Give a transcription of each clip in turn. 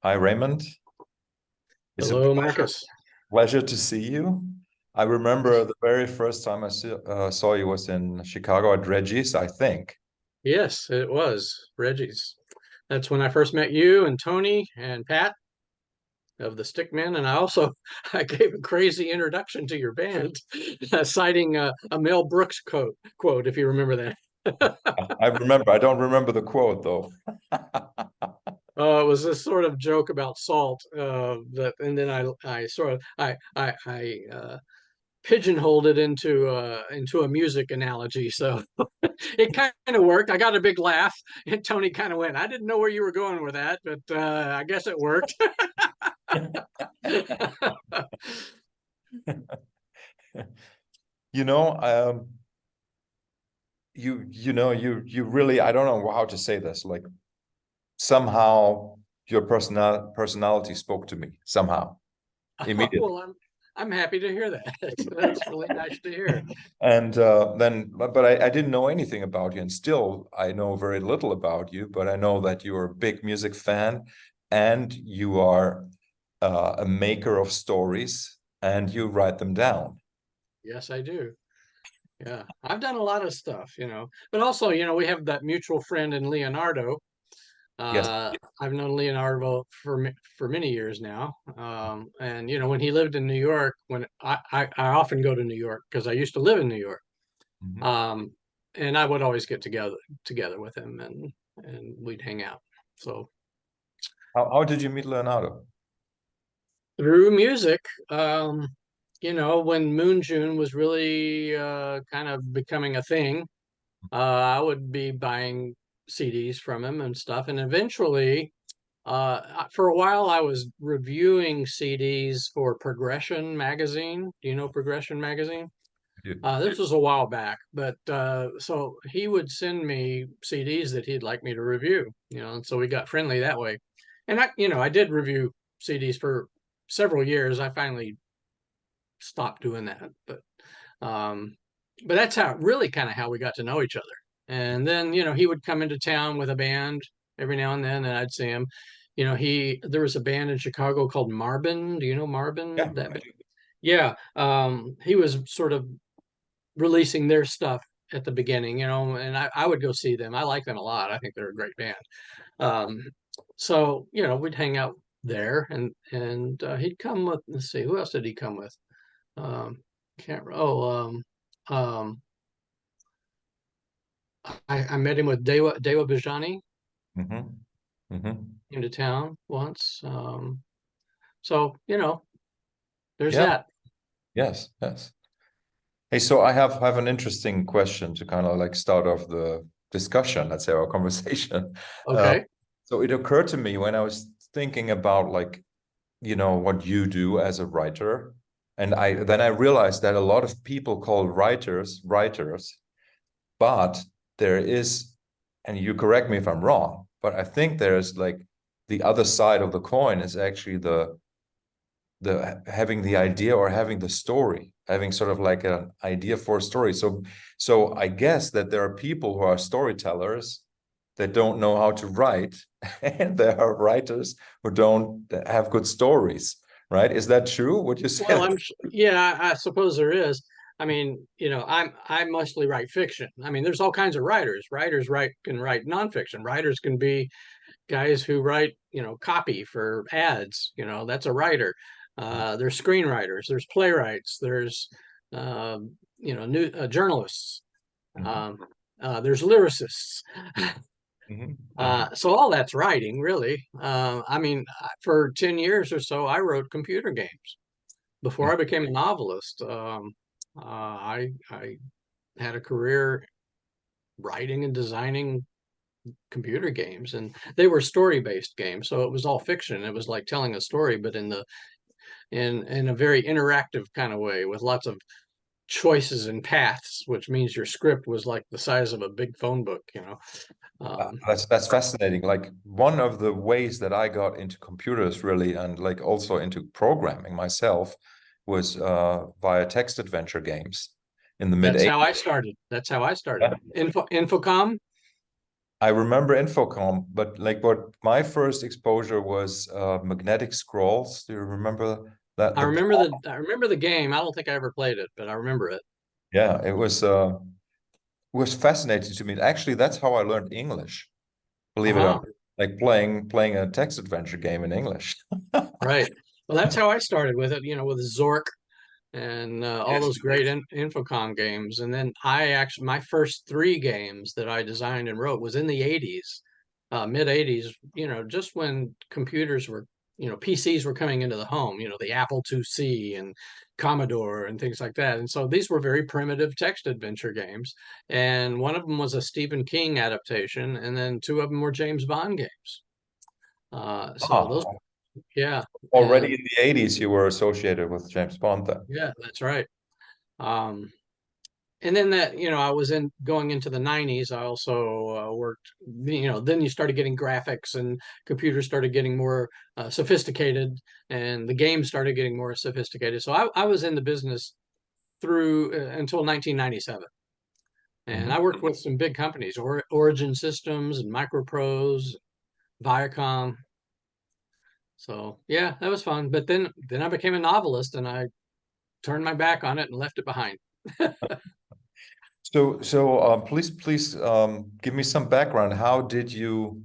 Hi, Raymond. It's a Hello, Marcus. pleasure to see you. I remember the very first time I saw you was in Chicago at Reggie's, I think. Yes, it was Reggie's. That's when I first met you and Tony and Pat of the Stickmen, and I also I gave a crazy introduction to your band, citing a Mel Brooks quote, if you remember that. I remember. I don't remember the quote though. It was this sort of joke about salt, and then I sort of I pigeonholed it into a music analogy. So it kind of worked. I got a big laugh, and Tony kind of went, "I didn't know where you were going with that, but I guess it worked." You know, you really, I don't know how to say this. Like somehow your personality spoke to me somehow immediately. Well, I'm happy to hear that. That's really nice to hear. And but I didn't know anything about you, and still I know very little about you. But I know that you're a big music fan, and you are a maker of stories, and you write them down. Yes, I do. Yeah, I've done a lot of stuff, but also, we have that mutual friend in Leonardo. Yes. I've known Leonardo for many years now, and when he lived in New York, when I often go to New York because I used to live in New York, Mhm. um, and I would always get together with him, and we'd hang out. So How did you meet Leonardo? through music, when Moon June was really kind of becoming a thing, I would be buying CDs from him and stuff, and eventually. For a while, I was reviewing CDs for Progression magazine. Do you know Progression magazine? You- This was a while back, but so he would send me CDs that he'd like me to review, and so we got friendly that way. And I did review CDs for several years. I finally stopped doing that, um, but that's how really kind of how we got to know each other. And then, he would come into town with a band every now and then, and I'd see him. There was a band in Chicago called Marbin. Do you know Marbin? Yeah, That I band? do. Yeah. He was sort of releasing their stuff at the beginning, and I would go see them. I like them a lot. I think they're a great band. Um, so, we'd hang out there, and he'd come with. Let's see, who else did he come with? Can't. Oh, um, I met him with Dewa Bijani. Hmm. Hmm. Came to town once. So there's Yeah. that. Yes. Yes. Hey, so I have an interesting question to kind of like start off the discussion, let's say our conversation. Uh, Okay. so it occurred to me when I was thinking about like, what you do as a writer, and I realized that a lot of people call writers, but there is, and you correct me if I'm wrong, but I think there's like the other side of the coin is actually the having the idea or having the story, having sort of like an idea for a story. So I guess that there are people who are storytellers that don't know how to write, and there are writers who don't have good stories, right? Is that true? Would you say Well, that? yeah, I suppose there is. I mean, I mostly write fiction. I mean, there's all kinds of writers. Writers can write nonfiction. Writers can be guys who write, copy for ads. That's a writer. There's screenwriters. There's playwrights. There's new journalists. Mhm. Um, there's lyricists. Mhm. Mhm. So all that's writing, really. I mean, for 10 years or so, I wrote computer games. Before I became a novelist, I had a career writing and designing computer games, and they were story-based games, so it was all fiction. It was like telling a story, but in a very interactive kind of way with lots of choices and paths, which means your script was like the size of a big phone book. Um, That's fascinating. Like one of the ways that I got into computers really, and like also into programming myself, was via text adventure games in the mid that's 80s. how I started. That's how I started. Infocom. I remember Infocom, but like what my first exposure was magnetic scrolls. Do you remember that? I remember the game. I don't think I ever played it, but I remember it. Yeah, it was fascinating to me. Actually, that's how I learned English, believe it or not. Oh, Like playing a text adventure game in English. right. Well, that's how I started with it, with Zork and all Yes. those great Infocom games. And then my first three games that I designed and wrote was in the 80s, mid 80s, just when computers were, PCs were coming into the home, the Apple IIc and Commodore and things like that. And so these were very primitive text adventure games. And one of them was a Stephen King adaptation, and then two of them were James Bond games. So those, Ah, yeah. already And in the 80s, you were associated with James Bond then. yeah, that's right. Um, and then I was going into the 90s. I also worked, then you started getting graphics and computers started getting more sophisticated and the games started getting more sophisticated. So I was in the business through until 1997. And Mhm. I worked with some big companies, Origin Systems and Microprose, Viacom. So yeah, that was fun. But then I became a novelist and I turned my back on it and left it behind. So, please, give me some background. How did you,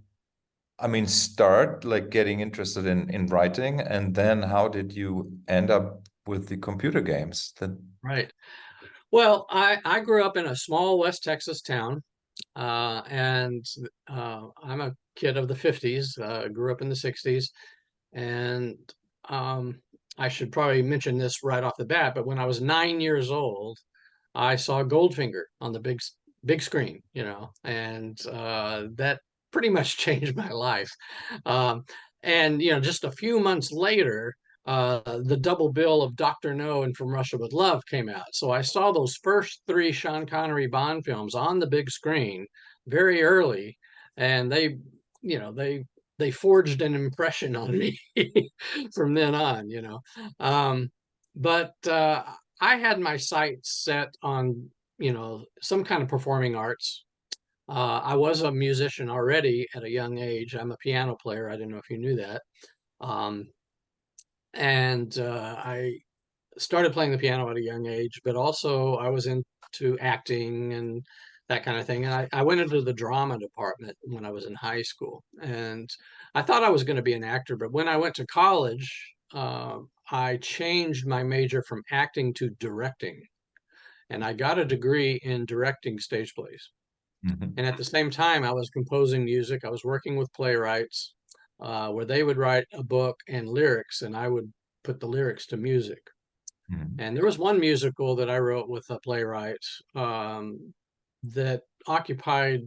I mean, start like getting interested in writing, and then how did you end up with the computer games? That Right. Well, I grew up in a small West Texas town, and I'm a kid of the 50s, grew up in the 60s, and um, I should probably mention this right off the bat, but when I was 9 years old, I saw Goldfinger on the big screen, and that pretty much changed my life. Um, and just a few months later, the double bill of Doctor No and From Russia with Love came out. So I saw those first three Sean Connery Bond films on the big screen very early, and they forged an impression on me from then on. Um, but I had my sights set on, some kind of performing arts. I was a musician already at a young age. I'm a piano player. I don't know if you knew that. Um, and I started playing the piano at a young age, but also I was into acting and that kind of thing. And I went into the drama department when I was in high school. And I thought I was going to be an actor, but when I went to college, I changed my major from acting to directing. And I got a degree in directing stage plays. Mhm. And at the same time, I was composing music. I was working with playwrights where they would write a book and lyrics, and I would put the lyrics to music. Mhm. And there was one musical that I wrote with a playwright that occupied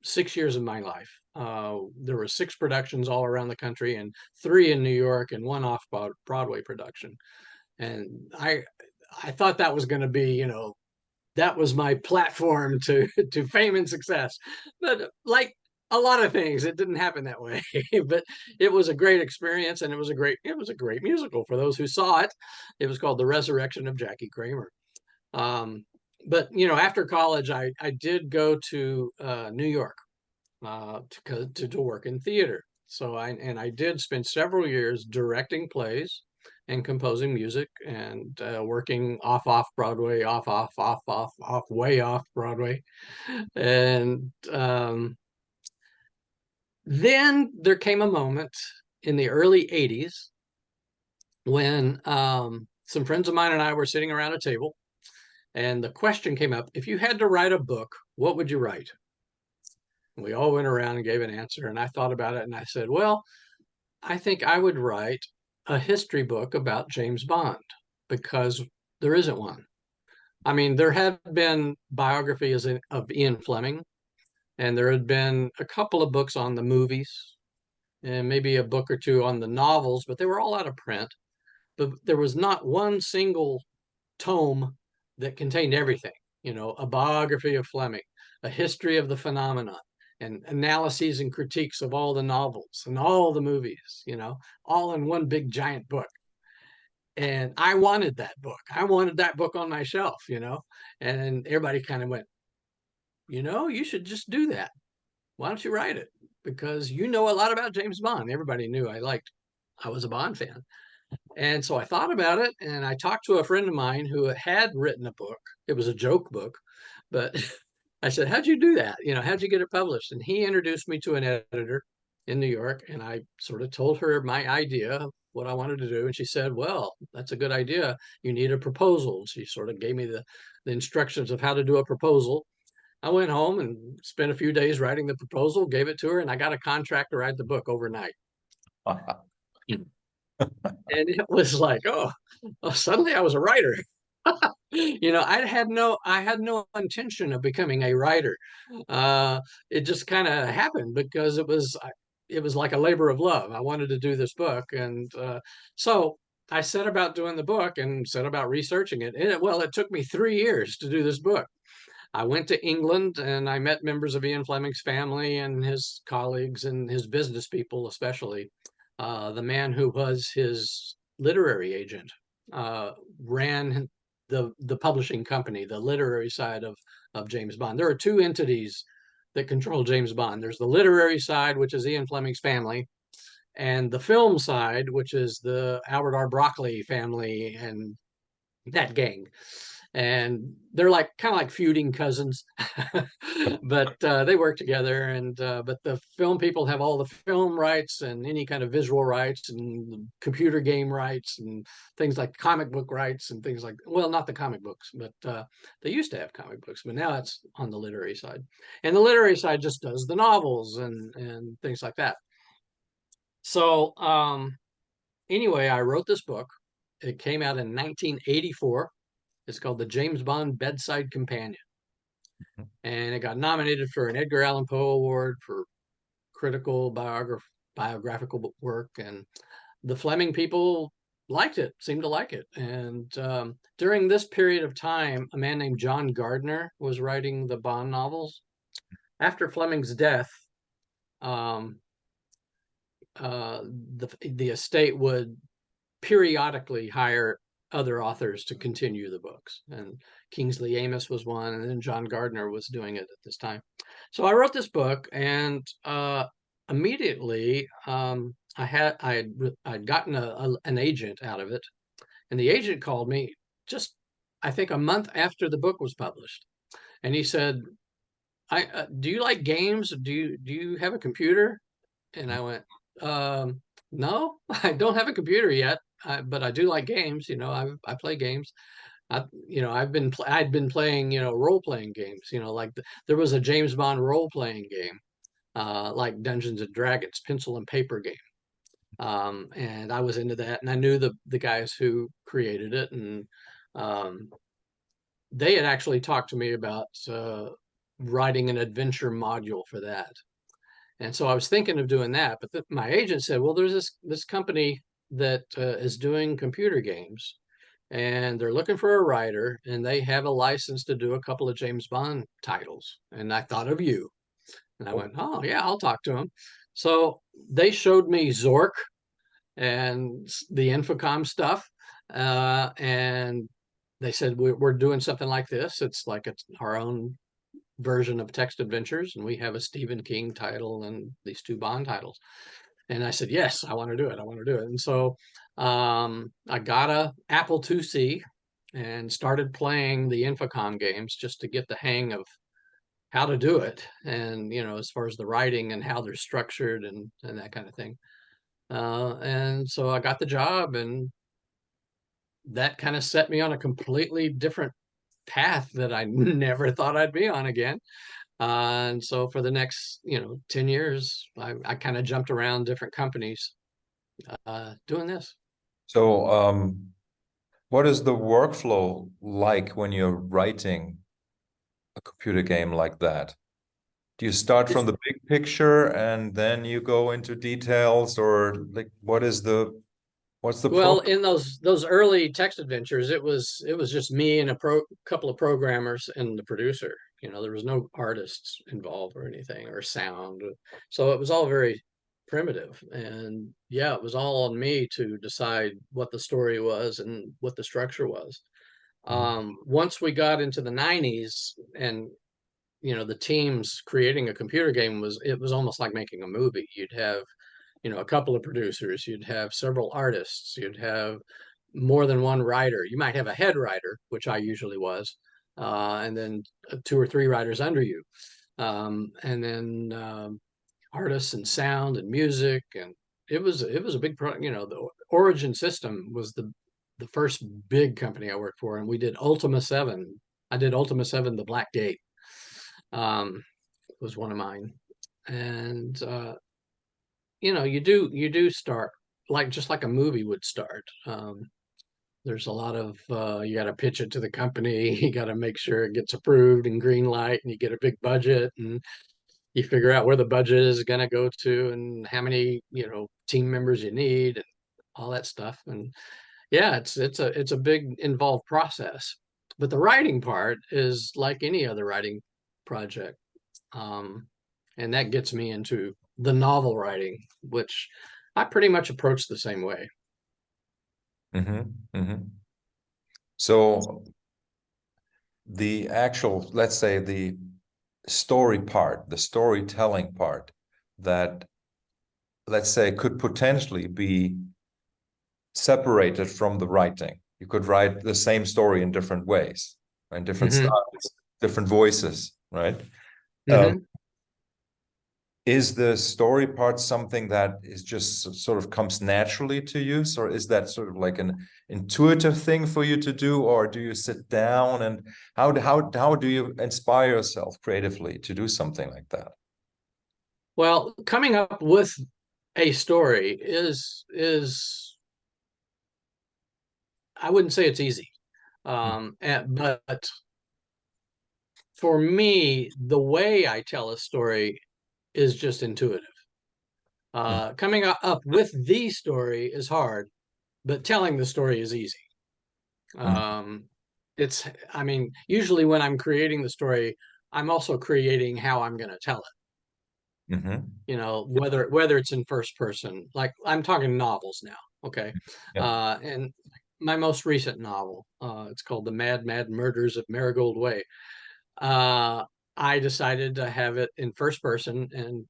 6 years of my life. There were six productions all around the country, and three in New York, and one off Broadway production. And I thought that was going to be, that was my platform to to fame and success. But like a lot of things, it didn't happen that way. But it was a great experience, and it was a great musical for those who saw it. It was called The Resurrection of Jackie Kramer. Um, but after college, I did go to New York to work in theater. So I did spend several years directing plays and composing music and working off Broadway, off, way off Broadway. And then there came a moment in the early 80s when some friends of mine and I were sitting around a table, and the question came up, if you had to write a book, what would you write? We all went around and gave an answer, and I thought about it and I said, well, I think I would write a history book about James Bond because there isn't one. I mean, there have been biographies of Ian Fleming, and there had been a couple of books on the movies, and maybe a book or two on the novels, but they were all out of print. But there was not one single tome that contained everything, a biography of Fleming, a history of the phenomenon, and analyses and critiques of all the novels and all the movies, all in one big giant book. And I wanted that book. I wanted that book on my shelf. And everybody kind of went, you should just do that. why don't you write it? Because you know a lot about James Bond. Everybody knew I was a Bond fan. And so I thought about it and I talked to a friend of mine who had written a book. It was a joke book, but I said, how'd you do that? How'd you get it published? And he introduced me to an editor in New York. And I sort of told her my idea of what I wanted to do. And she said, well, that's a good idea. You need a proposal. She sort of gave me the instructions of how to do a proposal. I went home and spent a few days writing the proposal, gave it to her, and I got a contract to write the book overnight. And it was like, oh, suddenly I was a writer. I had no intention of becoming a writer. It just kind of happened because it was like a labor of love. I wanted to do this book, and so I set about doing the book and set about researching it. Well, it took me 3 years to do this book. I went to England and I met members of Ian Fleming's family and his colleagues and his business people, especially. The man who was his literary agent ran the publishing company, the literary side of James Bond. There are two entities that control James Bond. There's the literary side, which is Ian Fleming's family, and the film side, which is the Albert R. Broccoli family and that gang. And they're like kind of like feuding cousins, but they work together. And but the film people have all the film rights and any kind of visual rights and computer game rights and things like comic book rights and things like, well, not the comic books, but they used to have comic books, but now it's on the literary side. And the literary side just does the novels and things like that. So anyway, I wrote this book. It came out in 1984. It's called The James Bond Bedside Companion. And it got nominated for an Edgar Allan Poe Award for critical biographical work. And the Fleming people liked it, seemed to like it. And during this period of time, a man named John Gardner was writing the Bond novels. After Fleming's death, um, the estate would periodically hire other authors to continue the books. And Kingsley Amis was one, and then John Gardner was doing it at this time. So I wrote this book, and immediately I'd gotten an agent out of it, and the agent called me just I think a month after the book was published, and he said, "I do you like games? Do you have a computer?" And I went, no, I don't have a computer yet, but I do like games. I play games. I'd been playing, role playing games. There was a James Bond role playing game, like Dungeons and Dragons, pencil and paper game. And I was into that, and I knew the guys who created it, and um, they had actually talked to me about writing an adventure module for that. And so I was thinking of doing that, but my agent said, "Well, there's this company that is doing computer games, and they're looking for a writer, and they have a license to do a couple of James Bond titles." And I thought of you, and I went, "Oh yeah, I'll talk to them." So they showed me Zork and the Infocom stuff, and they said, we're doing something like this. It's our own version of text adventures, and we have a Stephen King title and these two Bond titles." And I said, yes, I want to do it. I want to do it. And so I got a Apple IIc and started playing the Infocom games just to get the hang of how to do it. And, as far as the writing and how they're structured and that kind of thing. And so I got the job, and that kind of set me on a completely different path that I never thought I'd be on again. And so for the next, 10 years, I kind of jumped around different companies doing this. So, what is the workflow like when you're writing a computer game like that? Do you start It's from the big picture and then you go into details, or like what's the Well, process? in those early text adventures, it was just me and a couple of programmers and the producer. There was no artists involved or anything or sound. So it was all very primitive. And yeah, it was all on me to decide what the story was and what the structure was. Once we got into the 90s and the teams creating a computer game was almost like making a movie. You'd have, a couple of producers, you'd have several artists, you'd have more than one writer. You might have a head writer, which I usually was, and then two or three writers under you, and then artists and sound and music, and it was a big pro. The Origin System was the first big company I worked for, and we did Ultima 7. I did Ultima 7, The Black Gate, um, was one of mine. And you do start like just like a movie would start. There's a lot of you got to pitch it to the company, you got to make sure it gets approved and green light, and you get a big budget, and you figure out where the budget is going to go to, and how many team members you need, and all that stuff. And yeah, it's a big involved process. But the writing part is like any other writing project. Um, and that gets me into the novel writing, which I pretty much approach the same way. So the actual, let's say, the story part, the storytelling part, that, let's say, could potentially be separated from the writing. You could write the same story in different ways, in different Hmm. styles, different voices, right? Um, Hmm. is the story part something that is just sort of comes naturally to you, or is that sort of like an intuitive thing for you to do, or do you sit down, and how do you inspire yourself creatively to do something like that? Well, coming up with a story is I wouldn't say it's easy, but for me, the way I tell a story is just intuitive. Coming up with the story is hard, but telling the story is easy. Um, I mean, usually when I'm creating the story, I'm also creating how I'm going to tell it. Mm-hmm. Whether it's in first person, like I'm talking novels now. Okay. Yeah. And my most recent novel, it's called The Mad Mad Murders of Marigold Way. Uh, I decided to have it in first person, and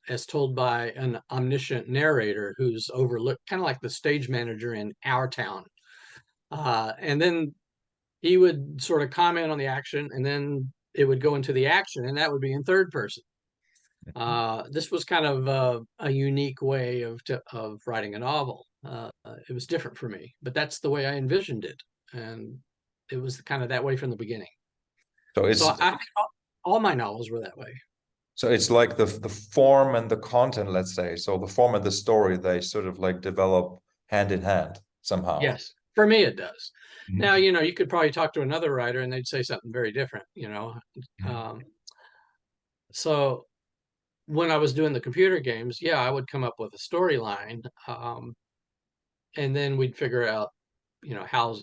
as told by an omniscient narrator who's overlooked, kind of like the stage manager in our town. And then he would sort of comment on the action, and then it would go into the action, and that would be in third person. This was kind of a unique way of writing a novel. It was different for me, but that's the way I envisioned it, and it was kind of that way from the beginning. So So it's I think all my novels were that way. so it's like the form and the content, let's say. So the form and the story, they sort of like develop hand in hand somehow. Yes, for me it does. Now, Mhm. you could probably talk to another writer and they'd say something very different. Mhm. Um, so when I was doing the computer games, yeah, I would come up with a storyline, and then we'd figure out,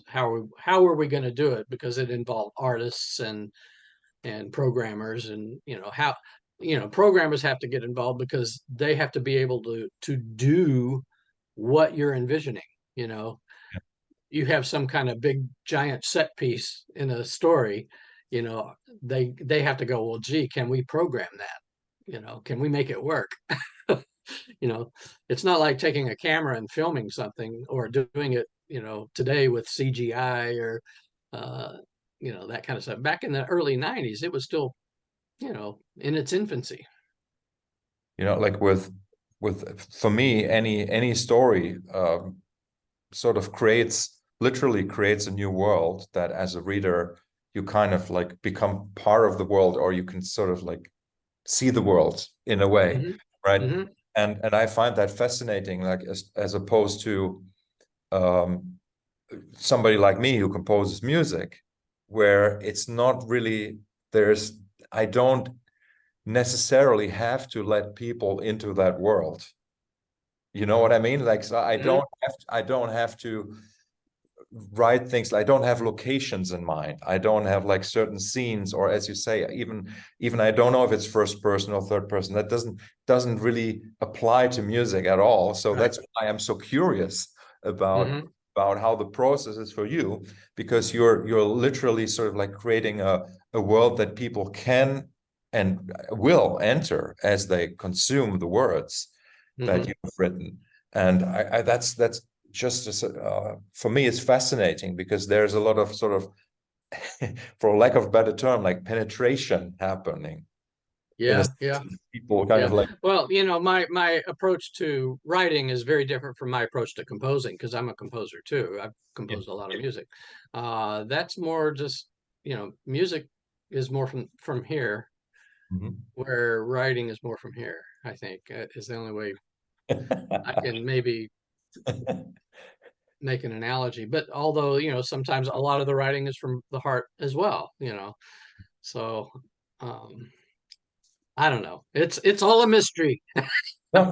how are we going to do it, because it involved artists and programmers, and how programmers have to get involved because they have to be able to do what you're envisioning. You know, you have some kind of big giant set piece in a story, you know, they have to go, well, gee, can we program that? Can we make it work? you know, it's not like taking a camera and filming something, or doing it, today with CGI, or uh, that kind of stuff. Back in the early 90s, it was still, in its infancy. Like with for me, any story sort of literally creates a new world that as a reader you kind of like become part of the world, or you can sort of like see the world in a way, Hmm. right? Hmm. And I find that fascinating, like as opposed to um, somebody like me who composes music, where it's not really there's I don't necessarily have to let people into that world. You know what I mean? Like, so Hmm. I don't have to write things. I don't have locations in mind. I don't have like certain scenes, or as you say, even I don't know if it's first person or third person. That doesn't really apply to music at all. So Right. that's why I'm so curious about Hmm. about how the process is for you, because you're literally sort of like creating a world that people can and will enter as they consume the words that Hmm. you've written. And that's just as, for me, it's fascinating because there's a lot of sort of, for lack of a better term, like penetration happening in a Yeah, yeah, sense. People kind yeah. of like, Well, my approach to writing is very different from my approach to composing because I'm a composer too. I've yeah, composed a lot of music. That's more just, music is more from here, mhm. where writing is more from here. I think is the only way I can maybe make an analogy. But although, sometimes a lot of the writing is from the heart as well. So um, I don't know. It's all a mystery. No,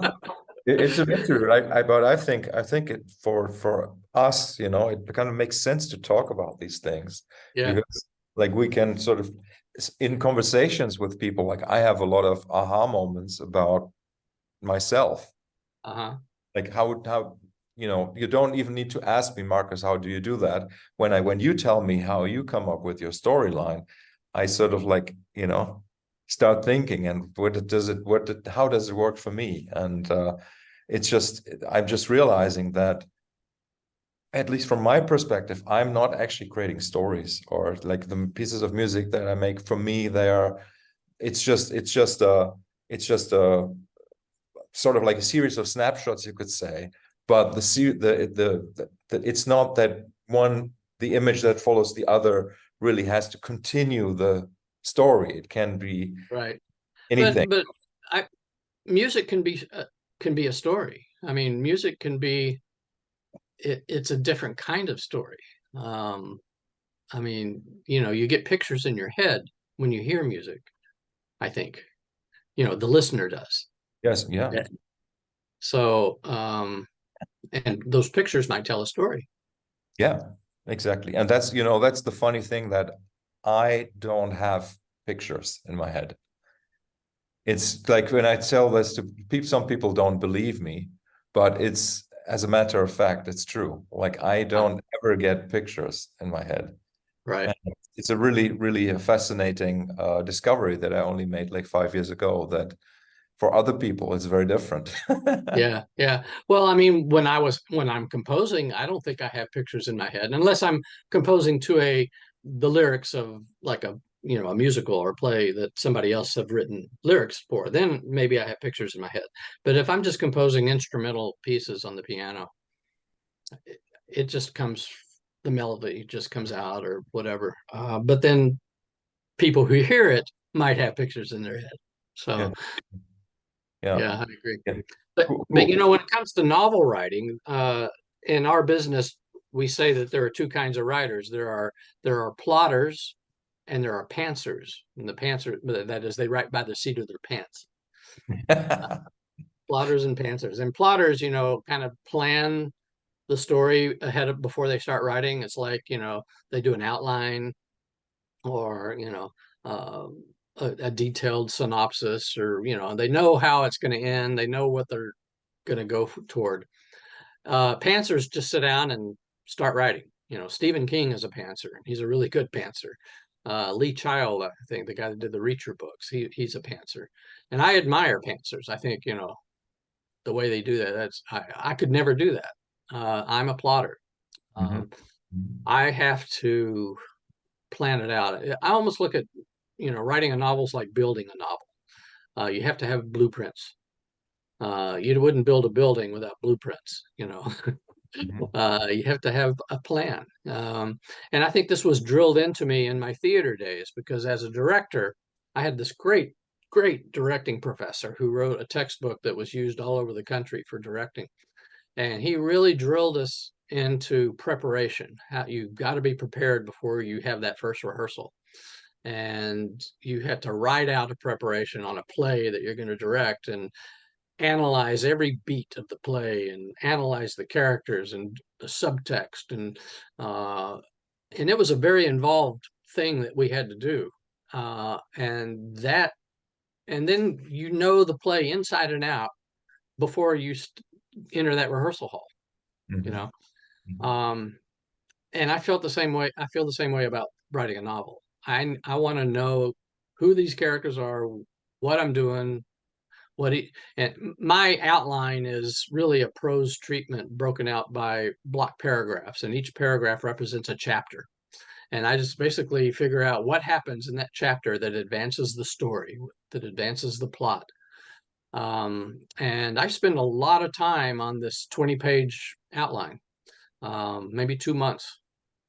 it's a mystery, right? But I think it for us, it kind of makes sense to talk about these things Yeah. because like we can sort of in conversations with people, like I have a lot of aha moments about myself. Uh-huh. Like how you don't even need to ask me, Marcus, how do you do that? When you tell me how you come up with your storyline, I sort of like, start thinking, and how does it work for me? And it's just I'm just realizing that, at least from my perspective, I'm not actually creating stories, or like the pieces of music that I make, for me, they are it's just a sort of like a series of snapshots, you could say. But it's not that the image that follows the other really has to continue the story. It can be Right. anything. But I music can be a story. I mean, music can be it's a different kind of story. Um, I mean, you get pictures in your head when you hear music, I think. The listener does. Yes, yeah, Yeah. So, and those pictures might tell a story. yeah, exactly. And that's the funny thing, that I don't have pictures in my head. It's like when I tell this to people, some people don't believe me, but it's, as a matter of fact, it's true. Like I Huh. don't ever get pictures in my head. Right. And it's a really, really a fascinating discovery that I only made like 5 years ago, that for other people it's very different. Yeah, yeah. Well, I mean, when I'm composing, I don't think I have pictures in my head unless I'm composing to the lyrics of like a musical or play that somebody else have written lyrics for. Then maybe I have pictures in my head. But if I'm just composing instrumental pieces on the piano, it just comes the melody just comes out or whatever. But then people who hear it might have pictures in their head. Yeah, So yeah, yeah, I agree. yeah. Cool, But cool. when it comes to novel writing, in our business, we say that there are two kinds of writers. There are plotters and there are pantsers. And the pantser, that is, they write by the seat of their pants. Plotters and pantsers. And plotters, kind of plan the story ahead of before they start writing. It's like, they do an outline or, a detailed synopsis, or, they know how it's going to end. They know what they're going to go toward. Pantsers just sit down and start writing. Stephen King is a pantser, and he's a really good pantser. Lee Child, I think, the guy that did the Reacher books, he's a pantser, and I admire pantsers. I think the way they do that. I could never do that. I'm a plotter. Mhm. Um, I have to plan it out. I almost look at writing a novel is like building a novel. You have to have blueprints. You wouldn't build a building without blueprints. Mhm. You have to have a plan. And I think this was drilled into me in my theater days because as a director, I had this great, great directing professor who wrote a textbook that was used all over the country for directing. And he really drilled us into preparation. How you've got to be prepared before you have that first rehearsal. And you have to write out a preparation on a play that you're going to direct and analyze every beat of the play and analyze the characters and the subtext uh, and it was a very involved thing that we had to do and then the play inside and out before you enter that rehearsal hall you Mhm. know Mhm. Um, and I felt the same way. I feel the same way about writing a novel. I want to know who these characters are, what I'm doing, and my outline is really a prose treatment broken out by block paragraphs, and each paragraph represents a chapter. And I just basically figure out what happens in that chapter that advances the story, that advances the plot. And I spend a lot of time on this 20-page outline, maybe 2 months,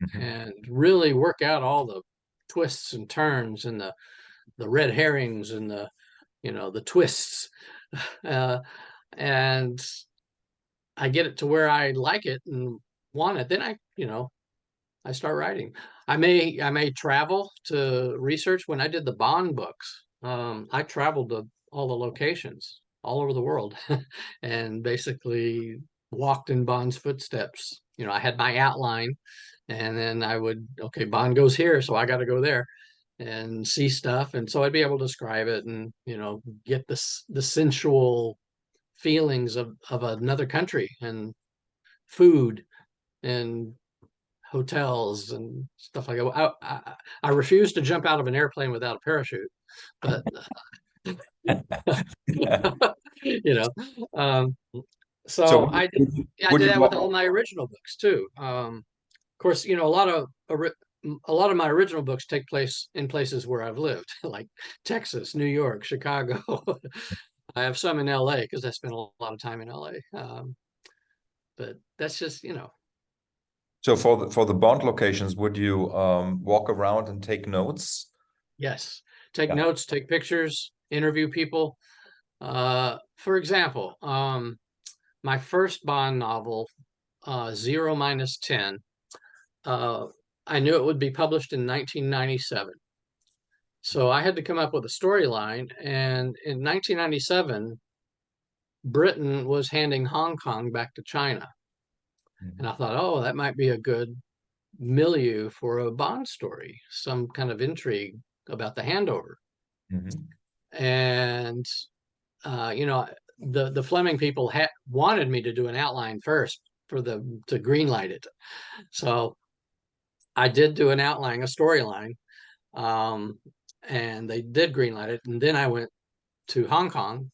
Mhm. and really work out all the twists and turns and the red herrings and the twists. Uh, and I get it to where I like it and want it. Then I start writing. I may travel to research. When I did the Bond books, I traveled to all the locations all over the world and basically walked in Bond's footsteps. I had my outline, and then okay, Bond goes here, so I got to go there and see stuff. And so I'd be able to describe it and, get the sensual feelings of another country and food and hotels and stuff like that. I refuse to jump out of an airplane without a parachute, but you know, um, So so I did, yeah, I would did you that with all my original books too. Of course, a lot of my original books take place in places where I've lived, like Texas, New York, Chicago. I have some in LA because I spent a lot of time in LA. But that's just, so for the Bond locations, would you walk around and take notes? yes, take Yeah. notes, take pictures, interview people. For example, my first Bond novel, Zero Minus 10, uh, I knew it would be published in 1997. So I had to come up with a storyline. And in 1997, Britain was handing Hong Kong back to China. And Mhm. I thought, oh, that might be a good milieu for a Bond story, some kind of intrigue about the handover. Mhm. And uh, you know, the Fleming people wanted me to do an outline first for them to greenlight it. So I did do an outline, a storyline, um, and they did greenlight it. And then I went to Hong Kong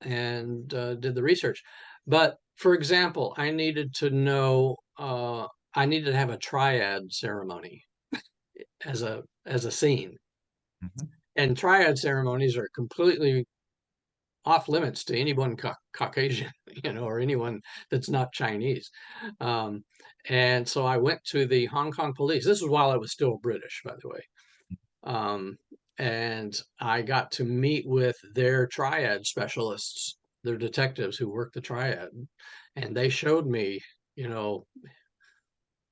and did the research. But for example, I needed to have a triad ceremony as a scene. Mhm. And triad ceremonies are completely off limits to anyone Caucasian, or anyone that's not Chinese. Um, and so I went to the Hong Kong police. This was while I was still British, by the way. Um, and I got to meet with their triad specialists, their detectives who work the triad, and they showed me, you know,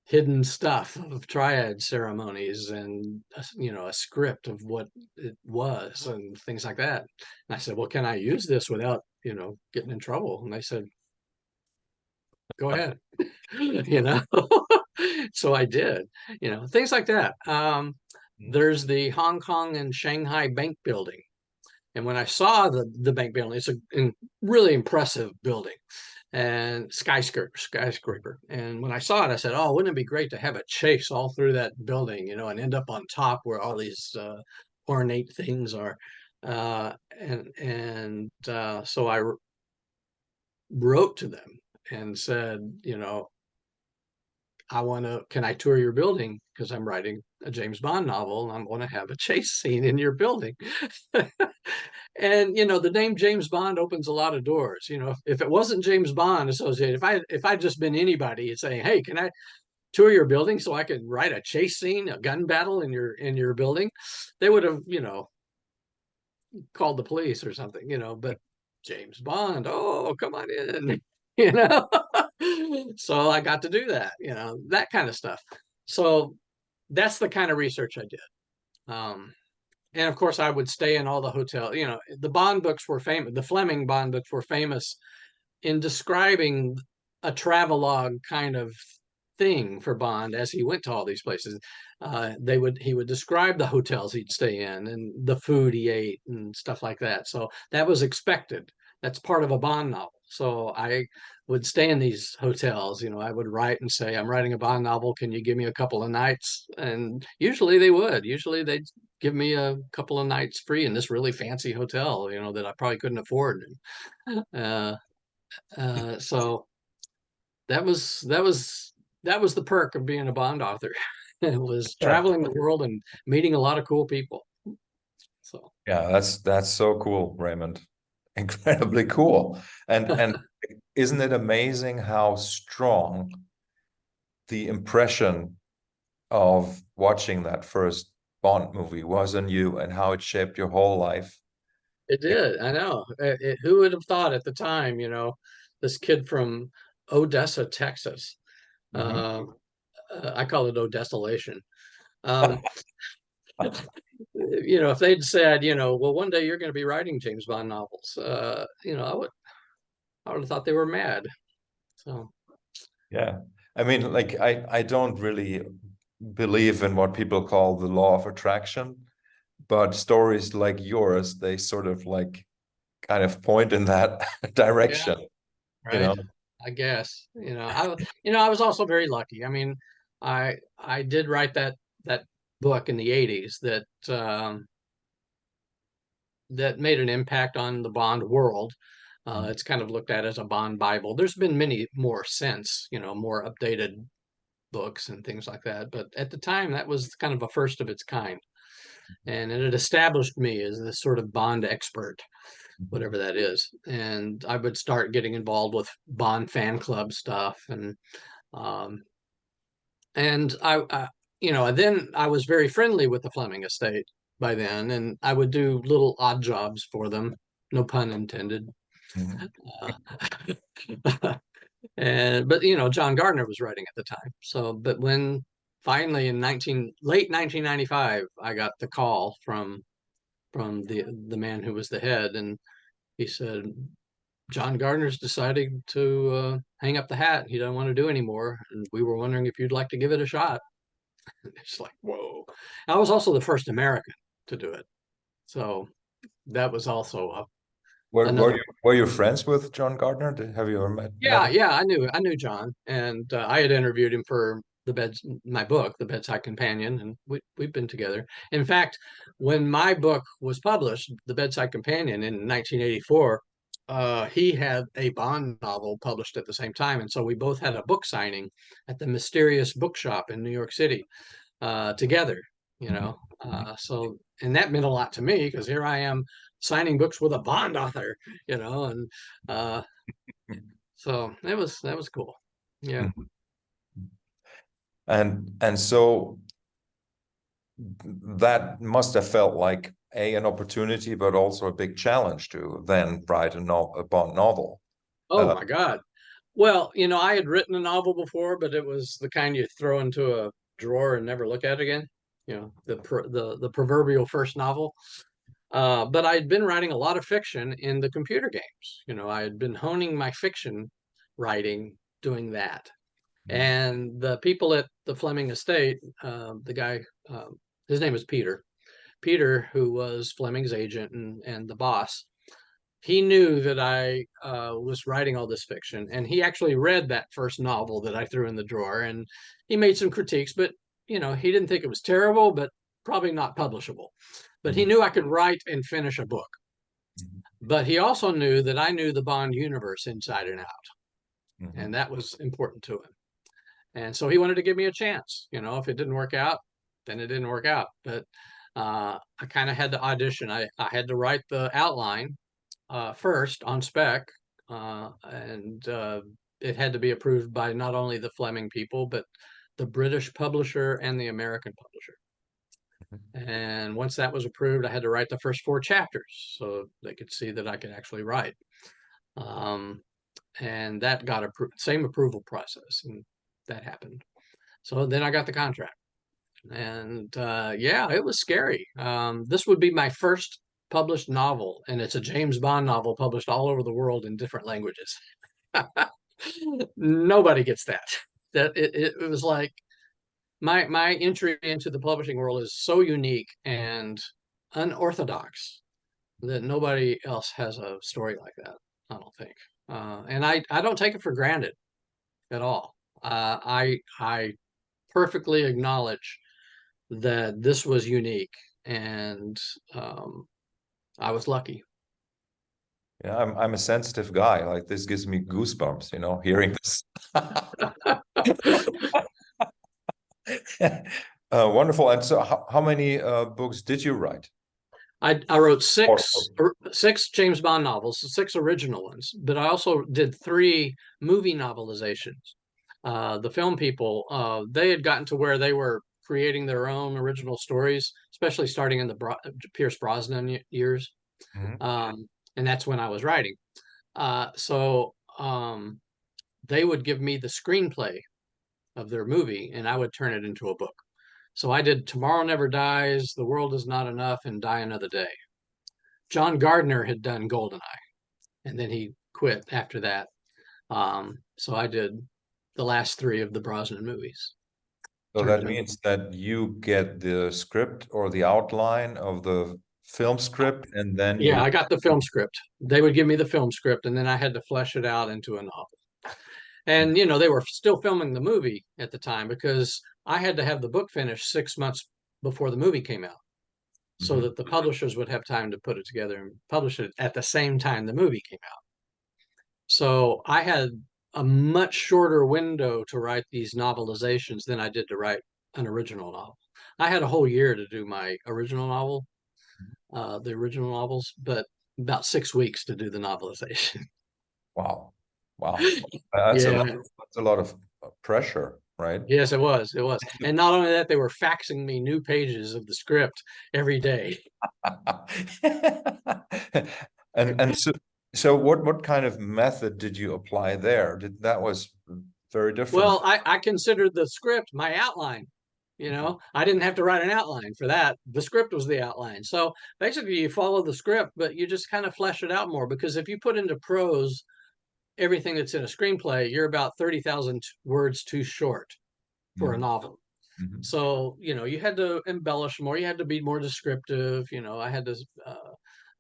hidden stuff of triad ceremonies and a script of what it was and things like that. And I said, well, can I use this without getting in trouble? And they said, go ahead. you know so I did, things like that. There's the Hong Kong and Shanghai bank building, and when I saw the bank building, it's a really impressive building and skyscraper. And when I saw it, I said, "Oh, wouldn't it be great to have a chase all through that building, and end up on top where all these ornate things are?" So I wrote to them and said, can I tour your building? Because I'm writing a James Bond novel and I want to have a chase scene in your building. And the name James Bond opens a lot of doors. If it wasn't James Bond associated, if I'd just been anybody saying, "Hey, can I tour your building so I could write a chase scene, a gun battle in your building?" They would have, called the police or something, but James Bond, oh, come on in, you know. So I got to do that, that kind of stuff. So that's the kind of research I did. And of course, I would stay in all the hotels. The Bond books were famous. The Fleming Bond books were famous in describing a travelogue kind of thing for Bond as he went to all these places. He would describe the hotels he'd stay in and the food he ate and stuff like that. So that was expected. That's part of a Bond novel. So I would stay in these hotels. I would write and say, I'm writing a Bond novel. Can you give me a couple of nights? And usually they would. Usually they'd give me a couple of nights free in this really fancy hotel, that I probably couldn't afford. Uh, so that was the perk of being a Bond author. It was Yeah. traveling the world and meeting a lot of cool people. So Yeah, that's so cool, Raymond. Incredibly cool. And isn't it amazing how strong the impression of watching that first Bond movie was on you and how it shaped your whole life? it did. I know. Who would have thought at the time, this kid from Odessa, Texas. Mhm. Uh, I call it Odesolation. Um, if they'd said, well, one day you're going to be writing James Bond novels, I would have thought they were mad. So Yeah. I mean, like I don't really believe in what people call the law of attraction, but stories like yours, they sort of like kind of point in that yeah, direction, you right. know? I guess I was also very lucky. I mean, I did write that book in the '80s that made an impact on the Bond world. It's kind of looked at as a Bond Bible. There's been many more since, more updated books and things like that. But at the time, that was kind of a first of its kind. And it had established me as this sort of Bond expert, Mhm. whatever that is. And I would start getting involved with Bond fan club stuff. Um, and then I was very friendly with the Fleming estate by then. And I would do little odd jobs for them, no pun intended. Mhm. Uh, but John Gardner was writing at the time. So, but when finally in late 1995, I got the call from the man who was the head, and he said John Gardner's deciding to hang up the hat. He doesn't want to do anymore, and we were wondering if you'd like to give it a shot. It's like, whoa! I was also the first American to do it, so that was also Were another. you friends with John Gardner? Have you ever met Yeah, him? yeah, I knew John, and I had interviewed him for my book, The Bedside Companion, and we've been together. In fact, when my book was published, The Bedside Companion in 1984, he had a Bond novel published at the same time, and so we both had a book signing at the Mysterious Bookshop in New York City together. You Mhm. know, and that meant a lot to me because here I am signing books with a Bond author. And uh, so that was cool. Yeah. Mhm. And so that must have felt like an opportunity, but also a big challenge to then write a Bond novel. Oh Uh, my God. Well, I had written a novel before, but it was the kind you throw into a drawer and never look at again. The proverbial first novel. But I had been writing a lot of fiction in the computer games. I had been honing my fiction writing doing that. And the people at the Fleming estate, the guy, his name was Peter. Peter, who was Fleming's agent and the boss, he knew that I was writing all this fiction, and he actually read that first novel that I threw in the drawer, and he made some critiques, but he didn't think it was terrible, but probably not publishable. But he mhm, knew I could write and finish a book. mhm, But he also knew that I knew the Bond universe inside and out, mhm, and that was important to him. And so he wanted to give me a chance. If it didn't work out, then it didn't work out. But I kind of had to audition. I had to write the outline first on spec, and it had to be approved by not only the Fleming people, but the British publisher and the American publisher. And once that was approved, I had to write the first 4 chapters so they could see that I could actually write. Um, and that got approved, same approval process, and that happened. So then I got the contract, and yeah, it was scary. This would be my first published novel, and it's a James Bond novel published all over the world in different languages. Nobody gets that. It was like my entry into the publishing world is so unique and unorthodox that nobody else has a story like that. I don't think. And I don't take it for granted at all. I perfectly acknowledge that this was unique, and um, I was lucky. Yeah, I'm a sensitive guy. Like this gives me goosebumps, hearing this. Wonderful. And so how many books did you write? I wrote Or, six James Bond novels, six original ones, but I also did three movie novelizations. The film people, they had gotten to where they were creating their own original stories, especially starting in the Pierce Brosnan years. Mhm. And that's when I was writing. So they would give me the screenplay of their movie, and I would turn it into a book. So I did Tomorrow Never Dies, The World Is Not Enough, and Die Another Day. John Gardner had done Goldeneye, and then he quit after that. So I did the last three of the Brosnan movies. So Turned that it into. means that you get the script or the outline of the film script, and then Yeah, you. I got the film script. They would give me the film script, and then I had to flesh it out into a novel. And they were still filming the movie at the time because I had to have the book finished 6 months before the movie came out, so Mhm. that the publishers would have time to put it together and publish it at the same time the movie came out. So I had a much shorter window to write these novelizations than I did to write an original novel. I had a whole year to do my original novel, the original novels, but about 6 weeks to do the novelization. Wow. Wow. That's a lot, Yeah. that's a lot of pressure, right? Yes, it was. It was. And not only that, they were faxing me new pages of the script every day. And so what kind of method did you apply there? That was very different. Well, I considered the script my outline. I didn't have to write an outline for that. The script was the outline. So basically, you follow the script, but you just kind of flesh it out more because if you put into prose everything that's in a screenplay, you're about 30,000 words too short for a Mhm. novel. Mhm. So, you had to embellish more. You had to be more descriptive. I had to,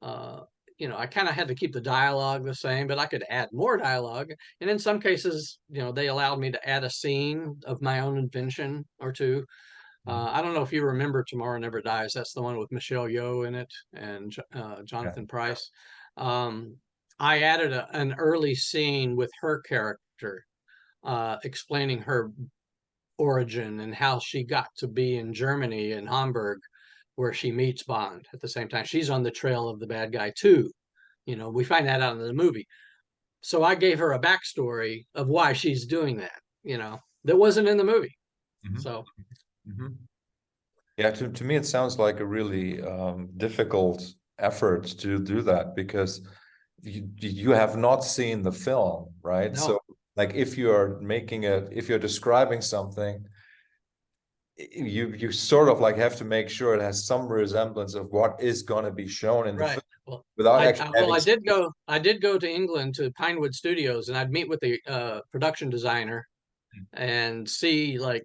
I kind of had to keep the dialogue the same, but I could add more dialogue. And in some cases, they allowed me to add a scene of my own invention or two. Mhm. I don't know if you remember Tomorrow Never Dies. That's the one with Michelle Yeoh in it and Yeah. Jonathan Pryce. Um, I added an early scene with her character, explaining her origin and how she got to be in Germany, in Hamburg, where she meets Bond at the same time. She's on the trail of the bad guy too. We find that out in the movie. So I gave her a backstory of why she's doing that wasn't in the movie. Mhm. So Mhm. Yeah, to me, it sounds like a really difficult effort to do that because you have not seen the film, right? So, no, like, if you're describing something, you sort of like have to make sure it has some resemblance of what is going to be shown in the right. film Well, without I, actually I well having. I did go I did go to England to Pinewood Studios and I'd meet with the production designer and see like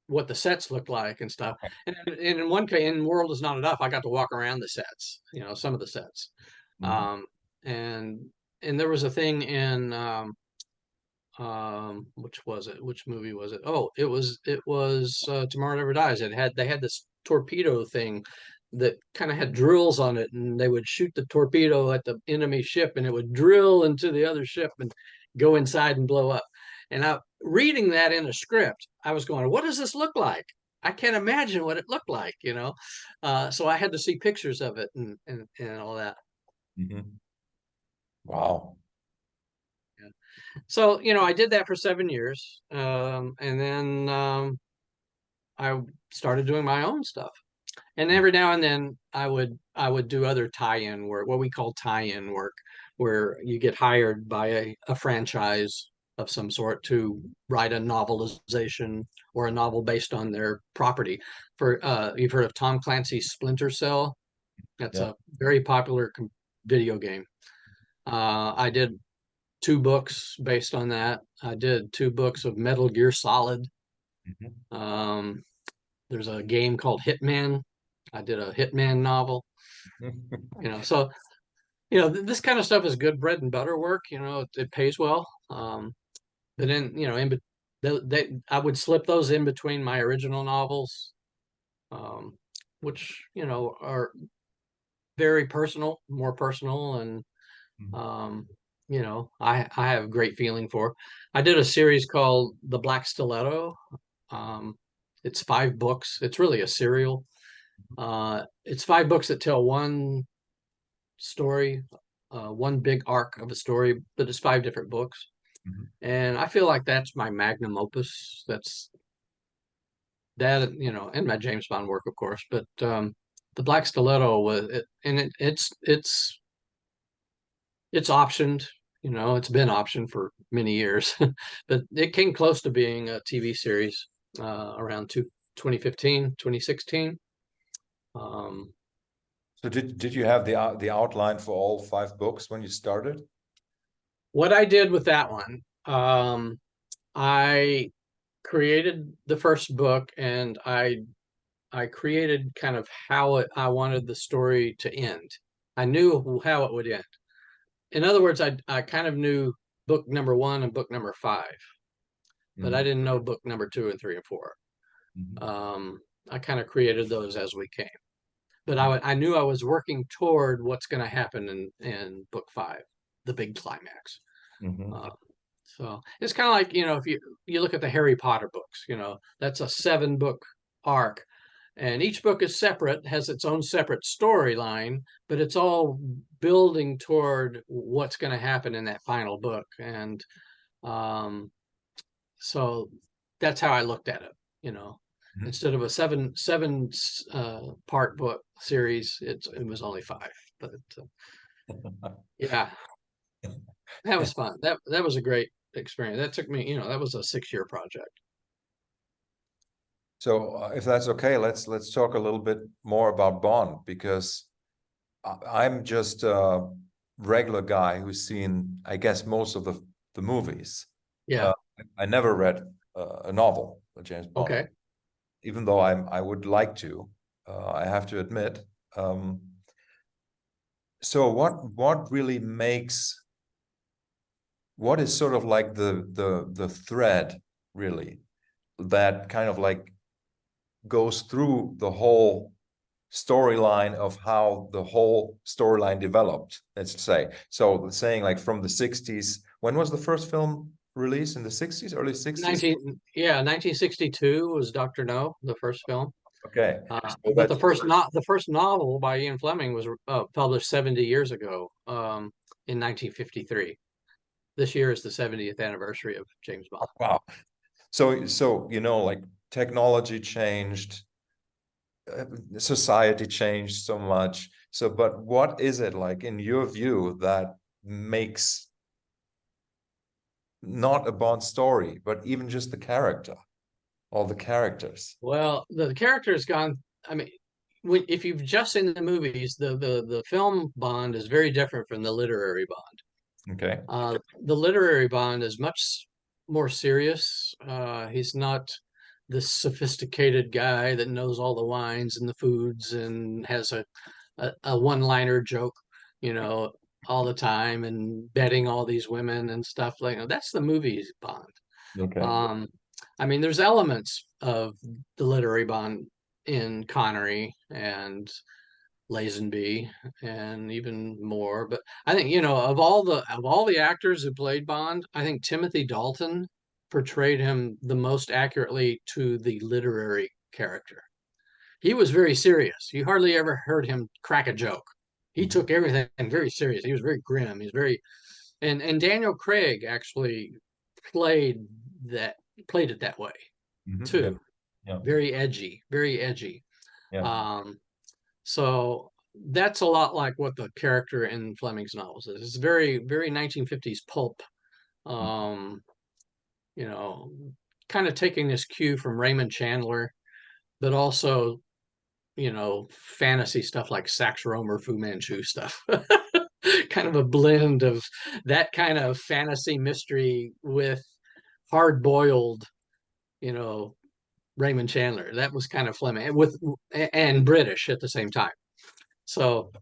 what the sets look like and stuff. And in one case, in World Is Not Enough, I got to walk around the sets, some of the sets. Mhm. Um, and and there was a thing in which was it? Which movie was it? Oh, it was Tomorrow Never Dies. They had this torpedo thing that kind of had drills on it, and they would shoot the torpedo at the enemy ship, and it would drill into the other ship and go inside and blow up. And I reading that in a script, I was going, "What does this look like? I can't imagine what it looked like." So I had to see pictures of it and all that. Mhm. Wow. Yeah. So I did that for 7 years, and then I started doing my own stuff. And every now and then I would do other tie-in work, what we call tie-in work, where you get hired by a franchise of some sort to write a novelization or a novel based on their property. For you've heard of Tom Clancy's Splinter Cell? That's Yeah. a very popular video game. I did 2 books based on that. I did 2 books of Metal Gear Solid. Mhm. Um, there's a game called Hitman. I did a Hitman novel. So this kind of stuff is good bread and butter work. It pays well. But then, I would slip those in between my original novels, um, which, are very personal, more personal, and Mhm. I have great feeling for. I did a series called The Black Stiletto. Um, it's 5 books. It's really a serial. It's 5 books that tell one story, one big arc of a story, but it's 5 different books. Mhm. And I feel like that's my magnum opus. That's that, and my James Bond work, of course. But the Black Stiletto was it, and it's optioned. It's been optioned for many years, but it came close to being a TV series around 2015, 2016. Um, So did you have the outline for all 5 books when you started? what I did with that one, I created the first book, and I created kind of how I wanted the story to end. I knew how it would end. In other words, I kind of knew book number 1 and book number 5, but I Mhm. didn't know book number 2 and 3 and 4. Mhm. Um, I kind of created those as we came, but Mhm. I knew I was working toward what's going to happen in book 5, the big climax. Mhm. Uh, so it's kind of like, if you look at the Harry Potter books, that's a 7 book arc, and each book is separate, has its own separate storyline, but it's all building toward what's going to happen in that final book. And um, so that's how I looked at it. You know, Mhm. Instead of a seven part book series, it was only 5. But yeah, that was fun. That was a great experience. That took me, that was a 6-year project. So if that's okay, let's talk a little bit more about Bond because I'm just a regular guy who's seen, I guess, most of the movies. Yeah. Uh, I never read a novel, a James Bond, Okay. even though I would like to. I have to admit. Um, so what really makes what is sort of like the thread really that kind of like goes through the whole storyline of how the whole storyline developed, let's say. So saying like from the 60s, when was the first film released? In the 60s, early 60s? 1962 was Dr. No, the first film. Okay. So But that's the first novel by Ian Fleming was published 70 years ago, in 1953. This year is the 70th anniversary of James Bond. wow. So like technology changed, society changed so much. So, but what is it like in your view that makes not a Bond story, but even just the character or the characters? Well, the character has gone. I mean, if you've just seen the movies, the film Bond is very different from the literary Bond. Okay. The literary Bond is much more serious. He's not this sophisticated guy that knows all the wines and the foods and has a one-liner joke, you know, all the time and betting all these women and stuff like that. That's the movies Bond. Okay. Um, I mean, there's elements of the literary Bond in Connery and Lazenby and even more. But I think, of all the actors who played Bond, I think Timothy Dalton portrayed him the most accurately to the literary character. He was very serious. You hardly ever heard him crack a joke. He Mhm. took everything very serious. He was very grim. He's very and Daniel Craig actually played that played it that way Mhm. Yeah. too. Yeah. Very edgy, very edgy. Yeah. Um, so that's a lot like what the character in Fleming's novels is. It's very, very 1950s pulp. Mhm. Um, you know, Kind of taking this cue from Raymond Chandler, but also, fantasy stuff like Sax Rohmer, Fu Manchu stuff. Kind of a blend of that kind of fantasy mystery with hard-boiled, you know, Raymond Chandler. That was kind of Fleming and British at the same time. So,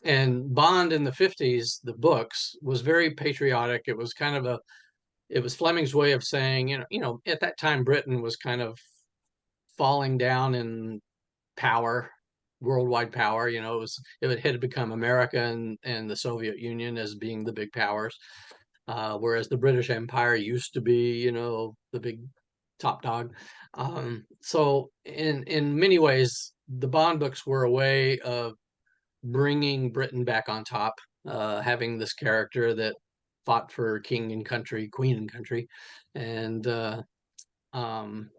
And Bond in the 50s, the books, was very patriotic. It was kind of it was Fleming's way of saying, at that time Britain was kind of falling down in power, worldwide power. It had become America and the Soviet Union as being the big powers, whereas the British Empire used to be, the big top dog. So in many ways, the Bond books were a way of bringing Britain back on top, having this character that fought for king and country, queen and country, and um,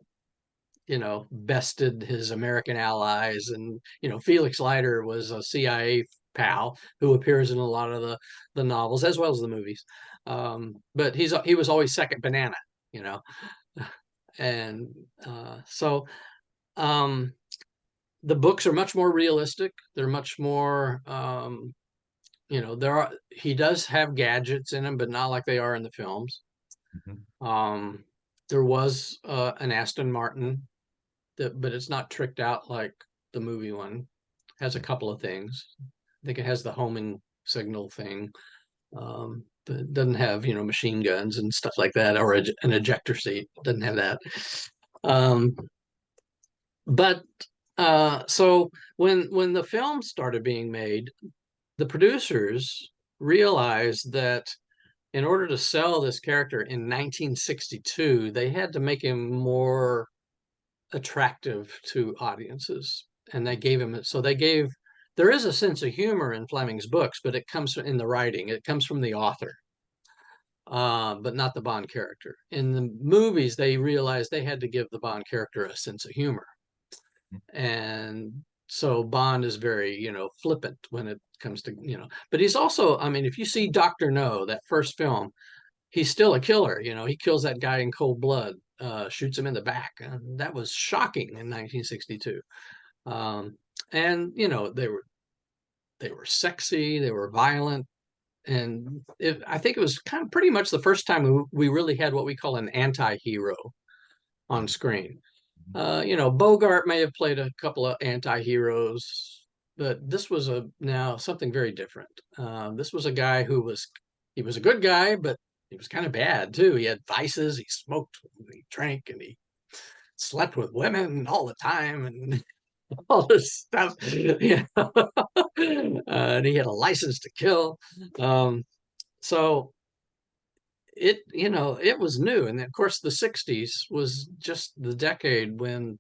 bested his American allies. And, Felix Leiter was a CIA pal who appears in a lot of the novels as well as the movies. But he was always second banana, you know. And so um, the books are much more realistic. They're much more, he does have gadgets in them, but not like they are in the films. Mhm. Um, there was an Aston Martin but it's not tricked out like the movie one. Has a couple of things. I think it has the homing signal thing, but it doesn't have machine guns and stuff like that, or an ejector seat. It doesn't have that. Um, but so when the film started being made, the producers realized that in order to sell this character in 1962, they had to make him more attractive to audiences. And they gave, there is a sense of humor in Fleming's books, but it comes in the writing, it comes from the author, but not the Bond character. In the movies, they realized they had to give the Bond character a sense of humor. And so Bond is very, flippant when it comes to, but he's also, I mean, if you see Dr. No, that first film, he's still a killer. He kills that guy in cold blood, shoots him in the back. And that was shocking in 1962. Um, and they were sexy, they were violent, and I think it was kind of pretty much the first time we really had what we call an anti-hero on screen. Bogart may have played a couple of anti-heroes, but this was now something very different. This was a guy he was a good guy, but he was kind of bad too. He had vices. He smoked, he drank, and he slept with women all the time, and all this stuff. And he had a license to kill. Um, so it was new, and of course the 60s was just the decade when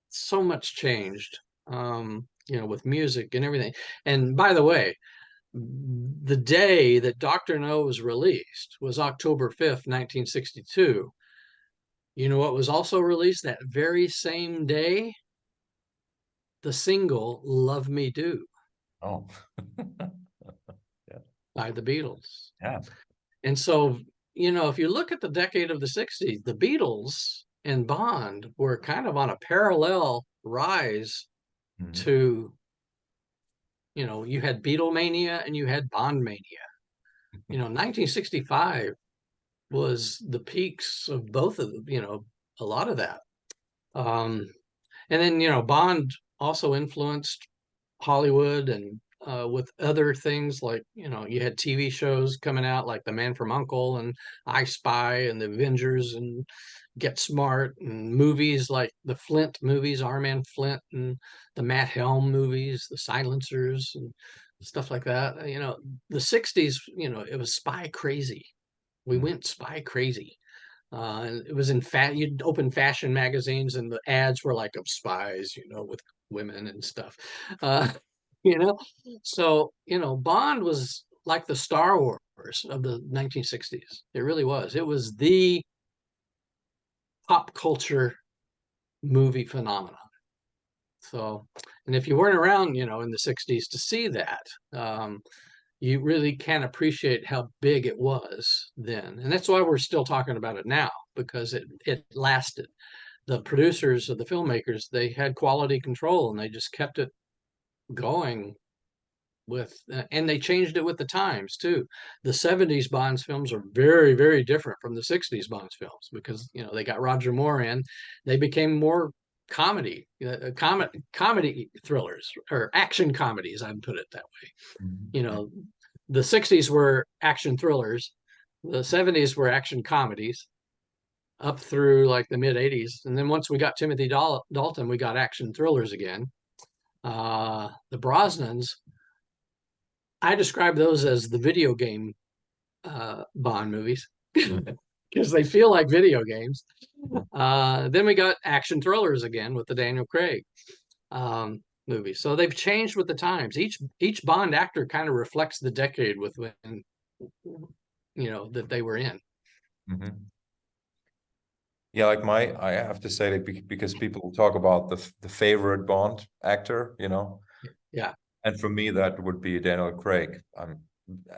so much changed, with music and everything. And by the way, the day that Dr. No was released was October 5th, 1962. You know what was also released that very same day? The single Love Me Do Oh. Yeah. by the Beatles. Yeah. And so, if you look at the decade of the 60s, the Beatles and Bond were kind of on a parallel rise Mhm. to, you had Beatlemania and you had Bond mania. 1965 was the peaks of both of them, a lot of that. Um, and then, Bond also influenced Hollywood and with other things like, you had TV shows coming out like The Man from U.N.C.L.E. and I Spy and The Avengers and Get Smart, and movies like the Flint movies, Our Man Flint, and the Matt Helm movies, The Silencers, and stuff like that. The 60s, it was spy crazy. We Mhm. went spy crazy. It was you'd open fashion magazines and the ads were like of spies, with women and stuff. Uh, you know, so, Bond was like the Star Wars of the 1960s. It really was. It was the pop culture movie phenomenon. So, and if you weren't around, in the 60s to see that, you really can appreciate how big it was then. And that's why we're still talking about it now, because it lasted. The producers of the filmmakers, they had quality control and they just kept it going with, and they changed it with the times too. The 70s Bonds films are very, very different from the 60s Bonds films because, they got Roger Moore in, they became more comedy thrillers or action comedies. I'd put it that way. You Mhm. know, the '60s were action thrillers, the '70s were action comedies, up through like the mid '80s, and then once we got Timothy Dalton, we got action thrillers again. The Brosnans, I describe those as the video game Bond movies because they feel like video games. Then we got action thrillers again with the Daniel Craig movies. So they've changed with the times. Each Bond actor kind of reflects the decade with when that they were in. Mhm. Yeah, like I have to say that because people talk about the favorite Bond actor, Yeah. and for me that would be Daniel Craig. I'm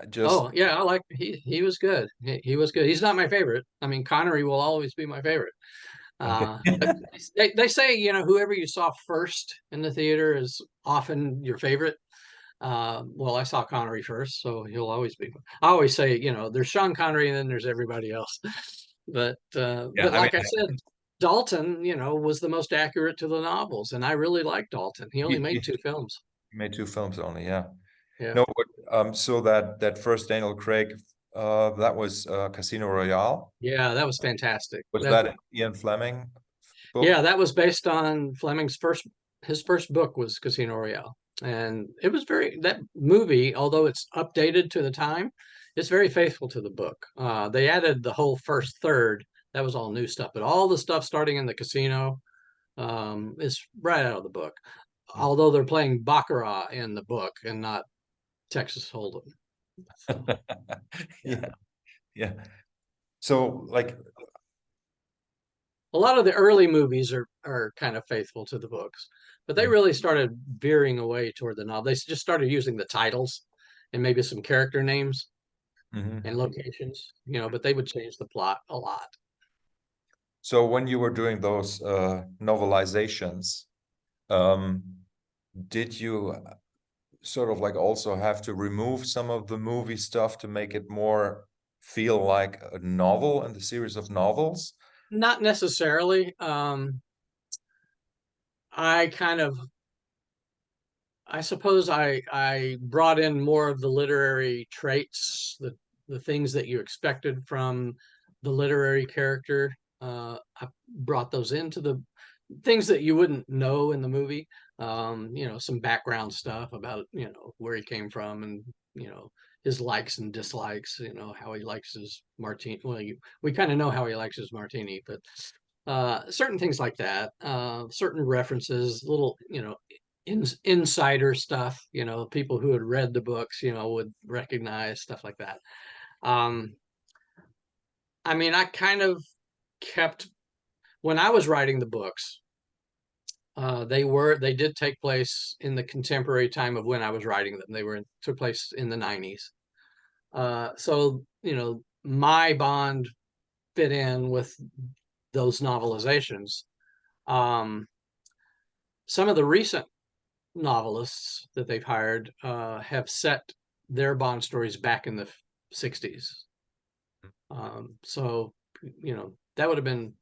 just Oh yeah, I like he was good. He was good. He's not my favorite. I mean, Connery will always be my favorite. okay. But they say, whoever you saw first in the theater is often your favorite. Well, I saw Connery first, so he'll always be. I always say, there's Sean Connery and then there's everybody else. But Yeah, I mean, like I said, Dalton, was the most accurate to the novels, and I really like Dalton. He only made he 2 films. made 2 films only. Yeah. Yeah. No, but so that first Daniel Craig, that was Casino Royale. Yeah, that was fantastic. Was that an Ian Fleming Yeah, book? that was based on Fleming's his first book was Casino Royale. And it was that movie, although it's updated to the time, it's very faithful to the book. They added the whole first third. That was all new stuff, but all the stuff starting in the casino is right out of the book. Although they're playing Baccarat in the book and not Texas Hold'em. So yeah. Yeah, yeah. So like, A lot of the early movies are kind of faithful to the books, but they really started veering away toward the novel. They just started using the titles and maybe some character names and mhm. locations, but they would change the plot a lot. So when you were doing those novelizations, um, did you sort of like also have to remove some of the movie stuff to make it more feel like a novel in the series of novels? Not necessarily. I kind of, I suppose I brought in more of the literary traits, the things that you expected from the literary character. I brought those into the things that you wouldn't know in the movie. Some background stuff about, where he came from and, his likes and dislikes, how he likes his martini. Well, we kind of know how he likes his martini, but certain things like that, certain references, little, insider stuff, people who had read the books, would recognize stuff like that. Um, I mean, I kind of kept when I was writing the books, they did take place in the contemporary time of when I was writing them. Took place in the '90s. So my Bond fit in with those novelizations. Um, some of the recent novelists that they've hired have set their Bond stories back in the '60s. So that would have been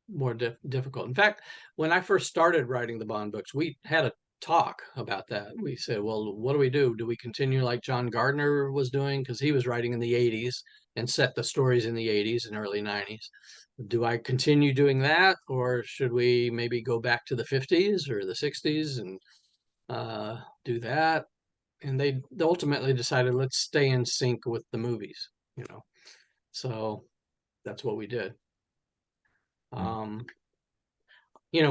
more difficult. In fact, when I first started writing the Bond books, we had a talk about that. We said, well, what do we do? Do we continue like John Gardner was doing? Because he was writing in the '80s and set the stories in the '80s and early '90s. Do I continue doing that? Or should we maybe go back to the '50s or the '60s and do that? And they ultimately decided, let's stay in sync with the movies, you know. So that's what we did. Mm, Um,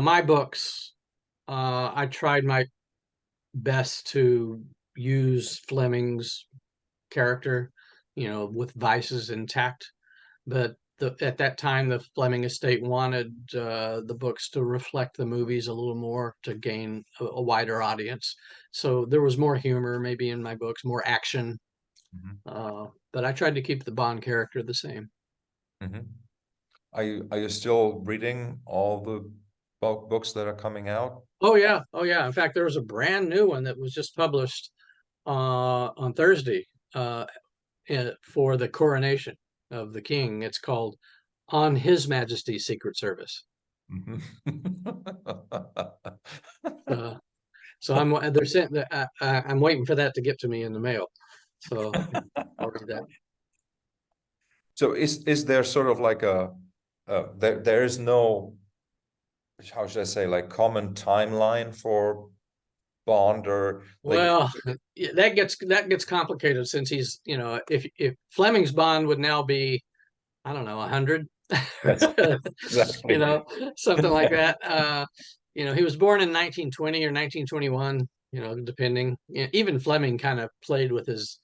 my books, I tried my best to use Fleming's character, with vices intact. But at that time, the Fleming estate wanted the books to reflect the movies a little more to gain a wider audience. So there was more humor, maybe in my books, more action. mhm, But I tried to keep the Bond character the same. mhm. Are you still reading all the books that are coming out? Oh yeah, oh yeah. In fact, there was a brand new one that was just published on Thursday for the coronation of the king. It's called "On His Majesty's Secret Service." Mhm. Uh, so I'm waiting for that to get to me in the mail. So I'll read that. So is there sort of like there is no, how should I say, like common timeline for Bond, or like Well, yeah, that gets complicated since he's, if Fleming's Bond would now be, I don't know, 100, yes, exactly. something like that. He was born in 1920 or 1921, depending. Even Fleming kind of played with his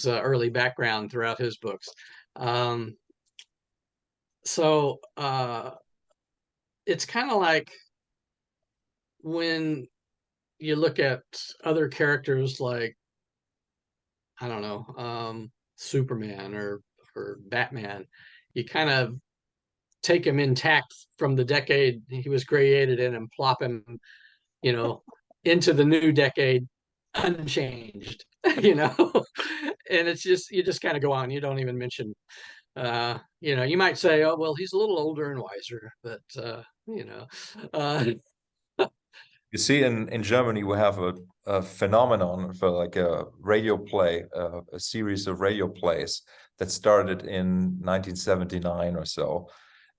early background throughout his books. Um, so it's kind of like when you look at other characters like, I don't know, Superman or Batman, you kind of take him intact from the decade he was created in and plop him, you know, into the new decade unchanged, you know. And it's just, you just kind of go on. You don't even mention, you might say, oh well, he's a little older and wiser, but you know, uh, You see, in Germany, we have a phenomenon for like a radio play, a series of radio plays that started in 1979 or so.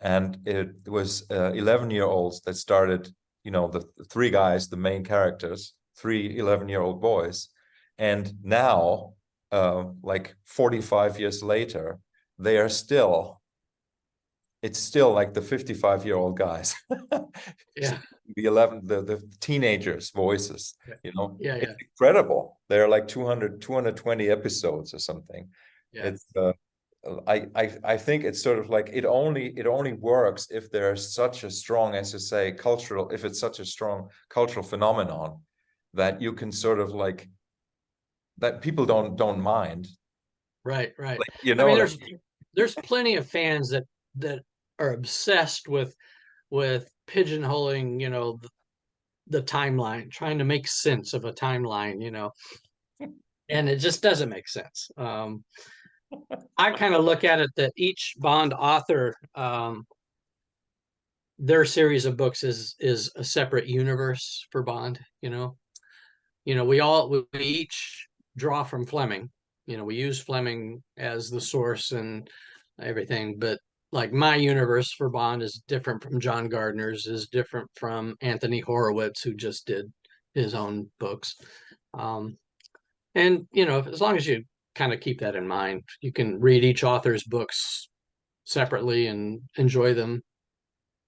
And it was 11-year-olds that started, the three guys, the main characters, three 11-year-old boys. And now, like 45 years later, they are still, it's still like the 55-year-old guys. yeah, The teenagers voices, yeah, it's yeah, incredible. They're like 220 episodes or something. yeah, It's I think it's sort of like it only works if there's such a strong, as you say, cultural, if it's such a strong cultural phenomenon that you can sort of like, that people don't mind, right, right. like, I mean, like there's plenty of fans that are obsessed with pigeonholing, the timeline, trying to make sense of a timeline, and it just doesn't make sense. I kind of look at it that each Bond author, their series of books is a separate universe for Bond. We each draw from Fleming. We use Fleming as the source and everything, but like my universe for Bond is different from John Gardner's, is different from Anthony Horowitz, who just did his own books. Um, and as long as you kind of keep that in mind, you can read each author's books separately and enjoy them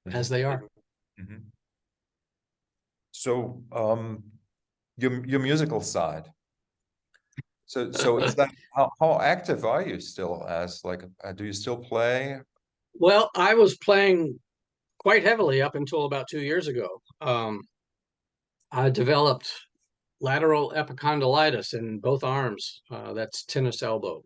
as Mhm, they are. mhm. So your musical side. So is that, how active are you still, as like, do you still play? Well, I was playing quite heavily up until about 2 years ago. I developed lateral epicondylitis in both arms. That's tennis elbow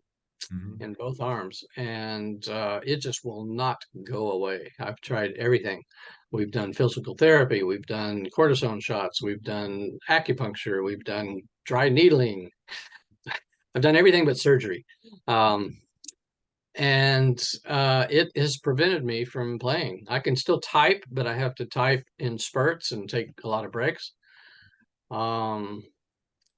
Mhm. in both arms, and it just will not go away. I've tried everything. We've done physical therapy, we've done cortisone shots, we've done acupuncture, we've done dry needling. I've done everything but surgery. Um, and it has prevented me from playing. I can still type, but I have to type in spurts and take a lot of breaks. Um,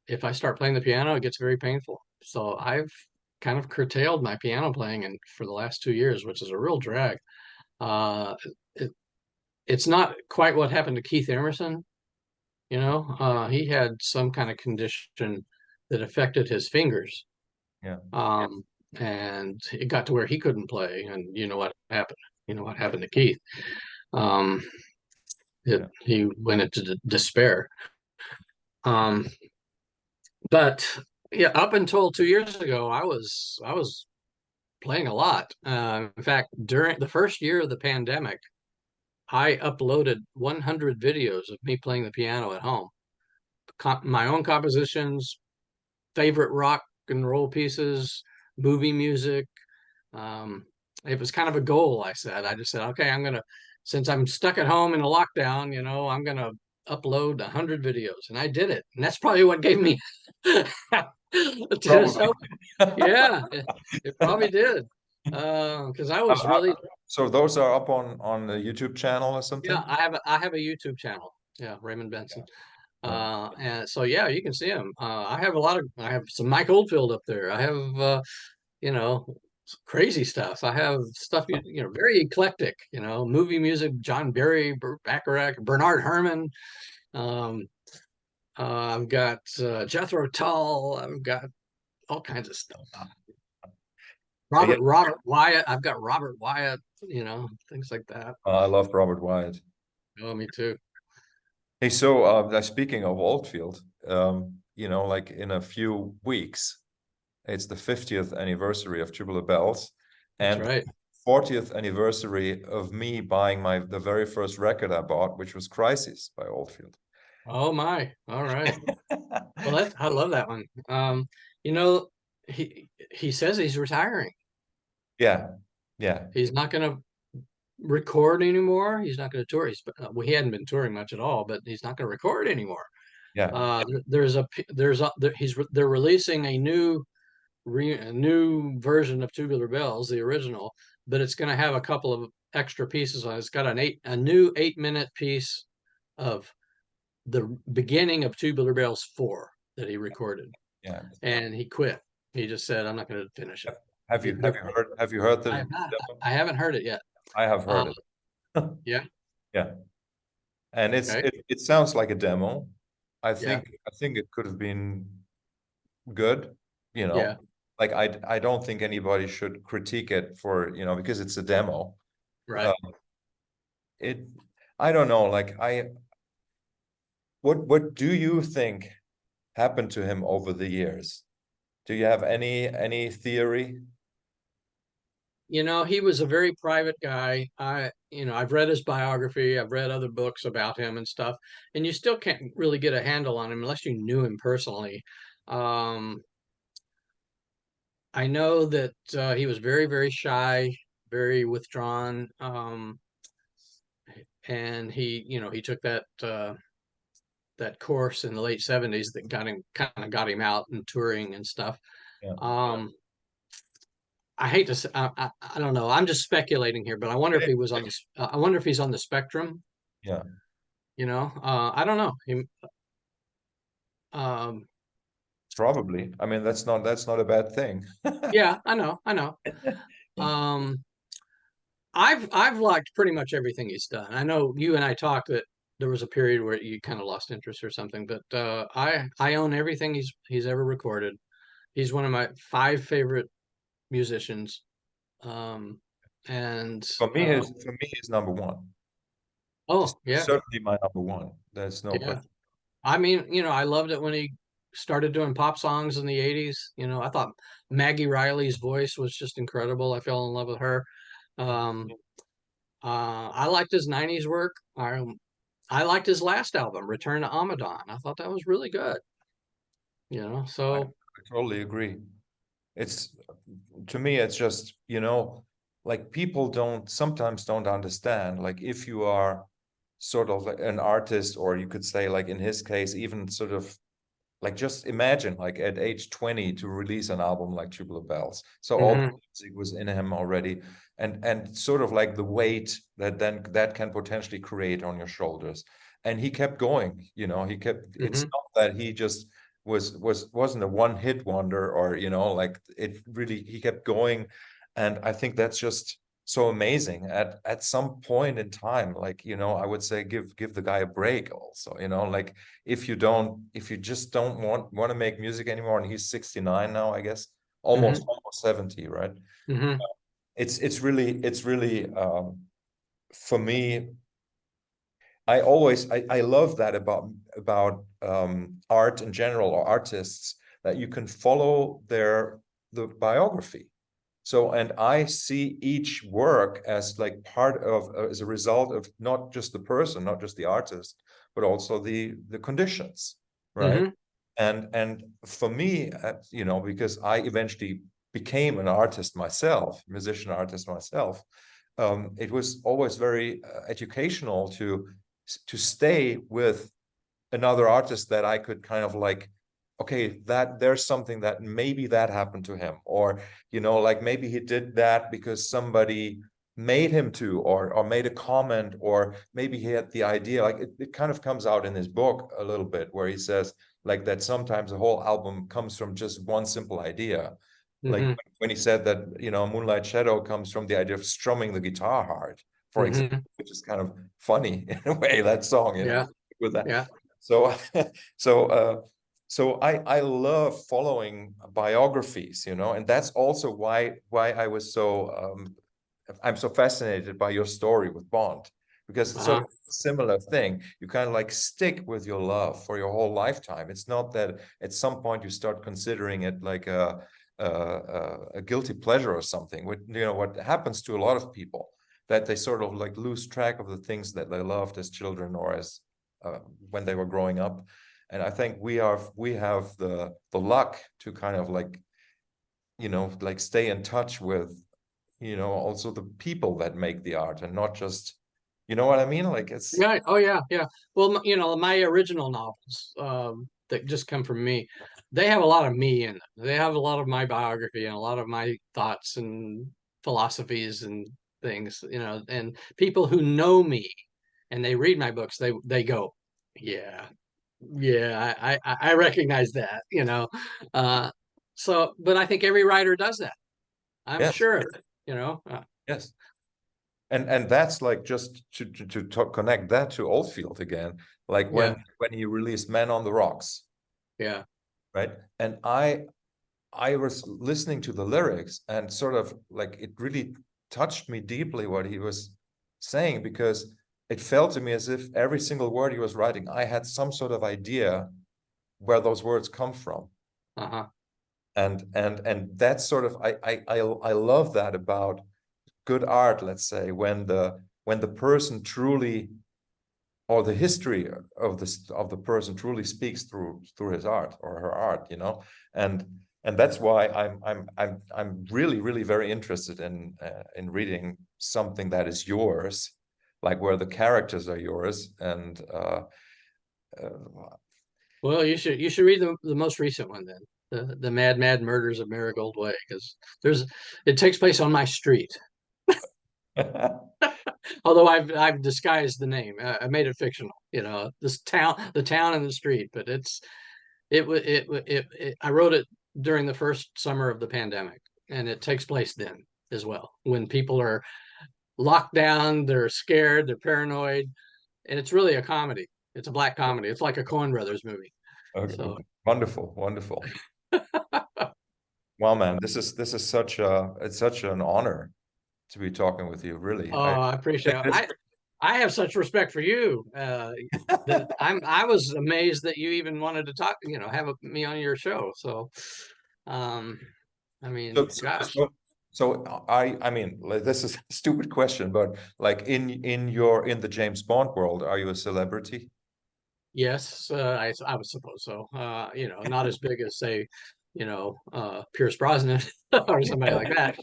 if I start playing the piano, it gets very painful. So I've kind of curtailed my piano playing and for the last 2 years, which is a real drag. Uh, it, it's not quite what happened to Keith Emerson. He had some kind of condition that affected his fingers. Yeah. And it got to where he couldn't play. And you know what happened? You know what happened to Keith? Um, Yeah. he went into despair. Um, but yeah, up until 2 years ago, I was playing a lot. In fact, during the first year of the pandemic, I uploaded 100 videos of me playing the piano at home, my own compositions, favorite rock and roll pieces, movie music. Um, it was kind of a goal. I just said, okay, since I'm stuck at home in a lockdown, I'm gonna upload 100 videos, and I did it, and that's probably what gave me tennis Probably. elbow. Yeah, it probably did, because I Uh, was uh, really, So those are up on the YouTube channel or yeah. something? I have a YouTube channel. Yeah, Raymond Benson. Yeah. And so yeah, you can see him. I have some Mike Oldfield up there. I have you know, crazy stuff. I have stuff you know, very eclectic, you know, movie music, John Barry, Bacharach, Bernard Herrmann. Um, I've got Jethro Tull. I've got all kinds of stuff. Yeah, Robert Wyatt. I've got Robert Wyatt, you know, things like that. I loved Robert Wyatt. Oh, me too. Hey, so speaking of Oldfield, like in a few weeks, it's the 50th anniversary of Tubular Bells That's and right. 40th anniversary of me buying the very first record I bought, which was Crisis by Oldfield. Oh my. All right. Well, I love that one. You know, he says he's retiring. Yeah, yeah, He's not going to record anymore. He's not going to tour. Well, he hadn't been touring much at all, but he's not going to record anymore. yeah, They're releasing a new version of Tubular Bells, the original, but it's going to have a couple of extra pieces on it. It's got a new 8-minute piece of the beginning of Tubular Bells 4 that he recorded, yeah. and he quit. He just said, "I'm not going to finish it." Have you heard I the have not. demo? I haven't heard it yet. I have Um, heard it. yeah. Yeah, and Okay. it sounds like a demo. Yeah. I think it could have been good, you Yeah. know. Like I don't think anybody should critique it for, because it's a demo. Right. Uh, it I don't know, like what do you think happened to him over the years? Do you have any theory? You know, he was a very private guy. I've read his biography, I've read other books about him and stuff, and you still can't really get a handle on him unless you knew him personally. Um, I know that he was very, very shy, very withdrawn, and he took that course in the late '70s that got him out and touring and stuff. Yeah. Um, I hate to say, I don't know. I'm just speculating here, but I wonder if he was on this. I wonder if he's on the spectrum. Yeah, I don't know. Um, probably. I mean, that's not a bad thing. yeah, I know. Um, I've liked pretty much everything he's done. I know you and I talked that there was a period where you kind of lost interest or something, but I own everything he's ever recorded. He's one of my 5 favorite musicians. Um, and For me, he's number one. oh yeah, Certainly my number one. There's no yeah. question. I mean, I loved it when he started doing pop songs in the '80s. I thought Maggie Riley's voice was just incredible. I fell in love with her. Um, I liked his '90s work. I liked his last album, Return to Amadon. I thought that was really good. I So totally agree. It's to me, it's just, like people sometimes don't understand. Like if you are sort of like an artist, or you could say, like in his case, even sort of like just imagine like at age 20 to release an album like Tubular Bells. So all the mhm, music was in him already, and sort of like the weight that can potentially create on your shoulders. And he kept going, he kept, it's mhm, not that he just wasn't a one hit wonder, or like it really, he kept going. And I think that's just so amazing. At some point in time, like, I would say give the guy a break also, like if you just don't want to make music anymore, and he's 69 now, I guess, mhm, almost 70, right? mhm, It's really for me, I love that about art in general, or artists, that you can follow the biography. So, and I see each work as like part of, as a result of not just the person, not just the artist, but also the conditions, right? mhm, And for me, because I eventually became an artist myself, musician artist myself, it was always very educational to stay with another artist that I could kind of like, okay, that there's something that maybe that happened to him, or like maybe he did that because somebody made him to, or made a comment, or maybe he had the idea. Like it kind of comes out in his book a little bit, where he says like that sometimes a whole album comes from just one simple idea. Like Hmm. when he said that, Moonlight Shadow comes from the idea of strumming the guitar hard, for example, Hmm. which is kind of funny in a way, that song, Yeah. with that. Yeah. So so I love following biographies, and that's also why I'm so fascinated by your story with Bond, because it's sort Uh-huh. of a similar thing. You kind of like stick with your love for your whole lifetime. It's not that at some point you start considering it like a guilty pleasure or something. What happens to a lot of people, that they sort of like lose track of the things that they loved as children, or as when they were growing up. And I think we have the luck to kind of like, like stay in touch with, also the people that make the art, and not just, you know what I mean? Like it's Yeah. Oh, yeah. Yeah. Well, my original novels, that just come from me, they have a lot of me in them. They have a lot of my biography and a lot of my thoughts and philosophies and things, and people who know me and they read my books, they go, yeah, yeah, I recognize that, Uh, so, but I think every writer does that. I'm yes, sure of it. yes. And that's like, just to connect that to Oldfield again, like Yeah, when he released Man on the Rocks, yeah. right? And I was listening to the lyrics, and sort of like it really touched me deeply what he was saying, because it felt to me as if every single word he was writing, I had some sort of idea where those words come from. Uh-huh. And that's sort of, I love that about good art, let's say, when the person truly, or the history of the person truly speaks through his art or her art, and that's why I'm really, really very interested in reading something that is yours, like where the characters are yours. And uh, Well, you should read the most recent one then, the Mad Mad Murders of Marigold Way, because it takes place on my street. Although I've disguised the name, I made it fictional. This town, the town and the street, but I wrote it during the first summer of the pandemic, and it takes place then as well, when people are locked down, they're scared, they're paranoid, and it's really a comedy. It's a black comedy. It's like a Coen Brothers movie. okay, So, wonderful, wonderful. Well, man, this is such an honor to be talking with you, really. I oh, I appreciate think it. this. I have such respect for you, that I was amazed that you even wanted to talk, have me on your show. So, um, I So, mean, so, gosh, so, I mean, like, this is a stupid question, but like in the James Bond world, are you a celebrity? yes, I would suppose so. Not as big as, say, Pierce Brosnan or somebody like that.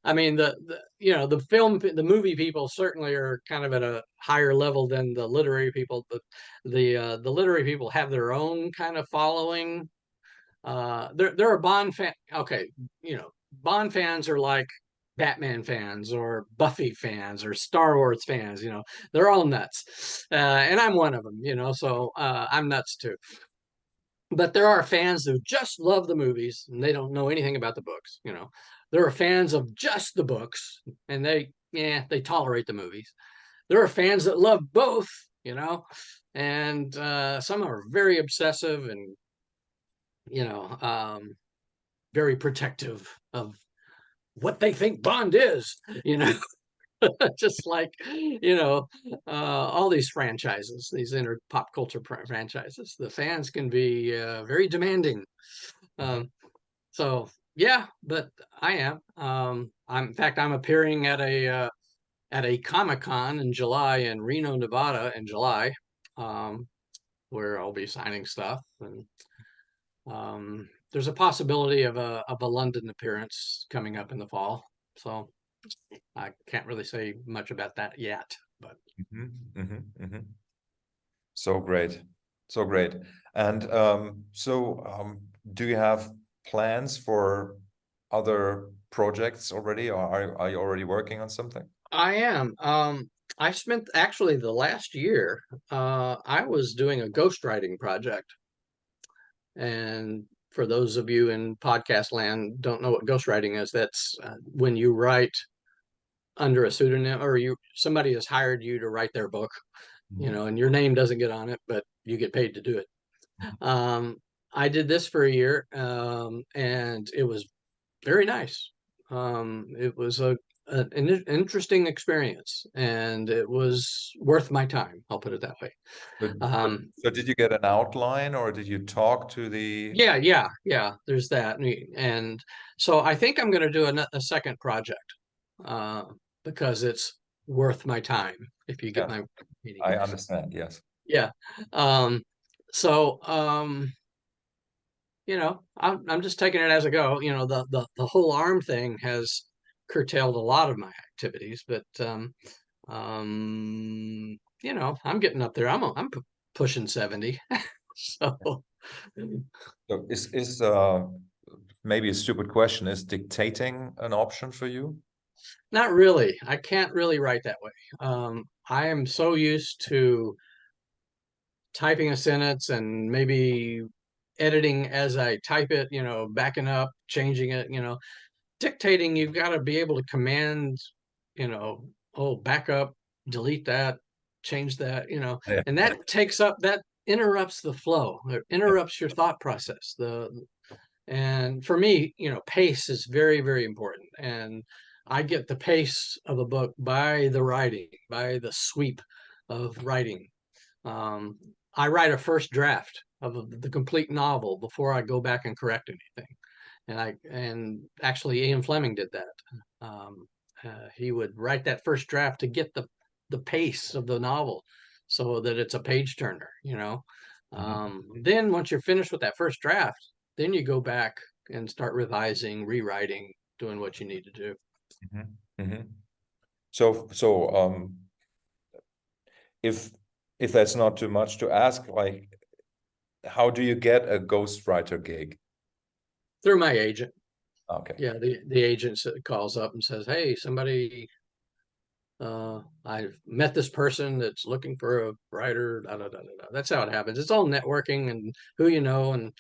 I mean, the movie people certainly are kind of at a higher level than the literary people. The literary people have their own kind of following. There are Bond fan. Okay, Bond fans are like Batman fans or Buffy fans or Star Wars fans. They're all nuts, and I'm one of them. So I'm nuts too. But there are fans who just love the movies and they don't know anything about the books. There are fans of just the books and they tolerate the movies. There are fans that love both. And some are very obsessive and you know um, very protective of what they think Bond is, just like, all these franchises, these inner pop culture franchises. The fans can be very demanding. Mhm. Um, so, yeah, but I am. In fact, I'm appearing at a Comic-Con in July in Reno, Nevada in July, um, where I'll be signing stuff. And there's a possibility of a London appearance coming up in the fall. So I can't really say much about that yet, but Mhm, mhm, mhm. So great, so great. And do you have plans for other projects already, or are you already working on something? I am. I spent actually the last year, I was doing a ghostwriting project. And for those of you in podcast land don't know what ghostwriting is, that's when you write under a pseudonym, or somebody has hired you to write their book, Mhm. and your name doesn't get on it, but you get paid to do it. Um, I did this for a year, and it was very nice. It was an interesting experience, and it was worth my time. I'll put it that way. So, so Um, so did you get an outline, or did you talk to the? yeah. There's that, and so I think I'm going to do a second project, uh, because it's worth my time. If you get Yes, my meaning, I understand. Yes. yeah. Um, so I'm just taking it as I go. The whole arm thing has curtailed a lot of my activities, but I'm getting up there. I'm pushing 70, so So is maybe a stupid question, is dictating an option for you? not really. I can't really write that way. I am so used to typing a sentence and maybe editing as I type it, backing up, changing it, dictating, you've got to be able to command, oh, back up, delete that, change that, Yeah. and that interrupts the flow, it Yeah. interrupts your thought process. And for me, pace is very, very important. And I get the pace of a book by the writing, by the sweep of writing. Um, I write a first draft of the complete novel before I go back and correct anything. And actually Ian Fleming did that. Um, he would write that first draft to get the pace of the novel, so that it's a page turner. Mhm. Then once you're finished with that first draft, then you go back and start revising, rewriting, doing what you need to do. Mhm. Mhm. So if if that's not too much to ask, like, how do you get a ghostwriter gig? Through my agent. Okay. Yeah, the agent calls up and says, "Hey, somebody, I've met this person that's looking for a writer." Da, da, da, da, da. That's how it happens. It's all networking and who you know, and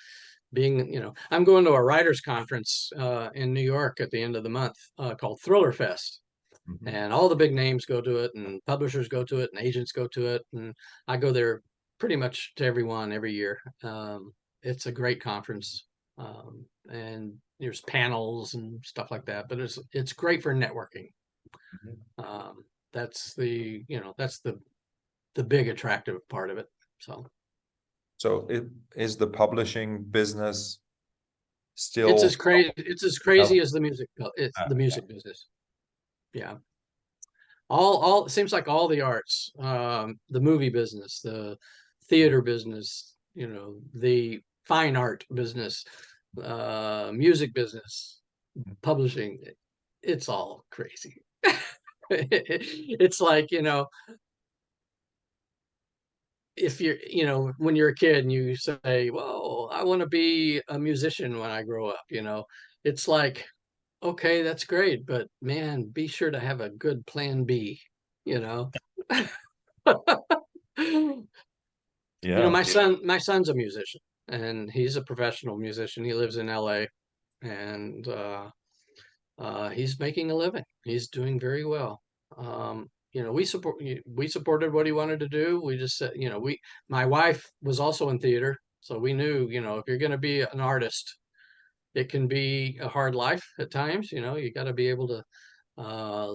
being, I'm going to a writers conference in New York at the end of the month, called Thriller Fest. Mhm. And all the big names go to it, and publishers go to it, and agents go to it, and I go there pretty much to every one every year. It's a great conference, and there's panels and stuff like that. But it's great for networking. Mhm. Um, that's the big attractive part of it. So So is the publishing business it's still? as crazy. It's as Oh, crazy as the music. It's the yeah. music business. Yeah. All it seems like all the arts, the movie business, the theater business, the fine art business, music business, publishing, it's all crazy. It's like, if when you're a kid and you say, "Whoa, I want to be a musician when I grow up," it's like, okay, that's great, but man, be sure to have a good plan B, you know. Yeah. My son's a musician, and he's a professional musician. He lives in LA, and he's making a living. He's doing very well. We supported what he wanted to do. We just said, my wife was also in theater, so we knew, if you're going to be an artist, it can be a hard life at times. You got to be able to, uh,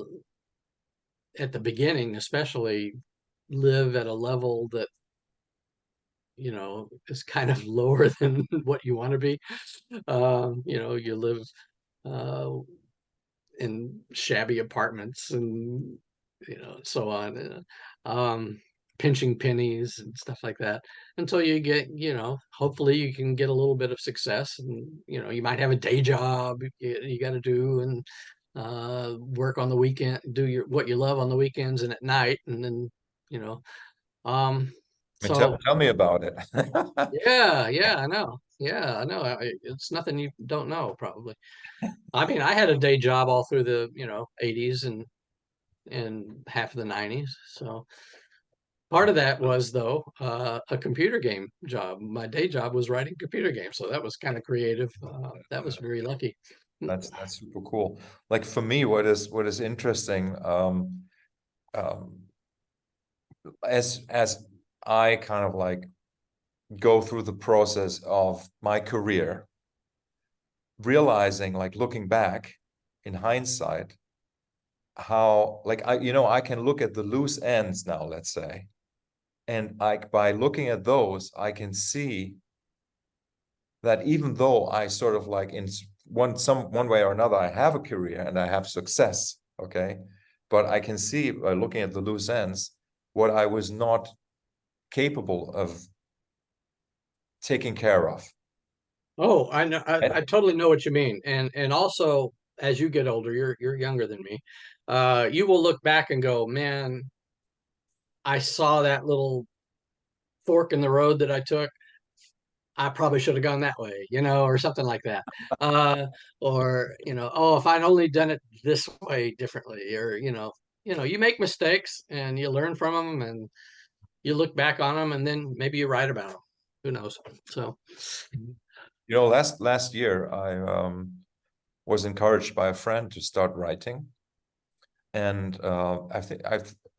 at the beginning, especially, live at a level that is kind of lower than what you want to be. You live uh, in shabby apartments and so on, pinching pennies and stuff like that, until you get, hopefully you can get a little bit of success, and you might have a day job you got to do, and work on the weekend, do what you love on the weekends and at night, and then you know um I mean, tell, so tell me about it. yeah, I know. Yeah, I know. It's nothing you don't know, probably. I mean, I had a day job all through the, 80s and half of the 90s. So part of that was, though, a computer game job. My day job was writing computer games, so that was kind of creative. That was very lucky. That's super cool. Like for me, what is interesting, um, as I kind of like go through the process of my career, realizing, like looking back in hindsight, how like I can look at the loose ends now, let's say, and by looking at those, I can see that even though I sort of like in one way or another, I have a career and I have success, okay, but I can see by looking at the loose ends what I was not capable of taking care of. Oh, I know. I And totally know what you mean. And also, as you get older, you're younger than me. You will look back and go, man, I saw that little fork in the road that I took. I probably should have gone that way, or something like that. Or, oh, if I'd only done it this way differently, or, you make mistakes and you learn from them and you look back on them and then maybe you write about them. Who knows? So, last year I was encouraged by a friend to start writing, and I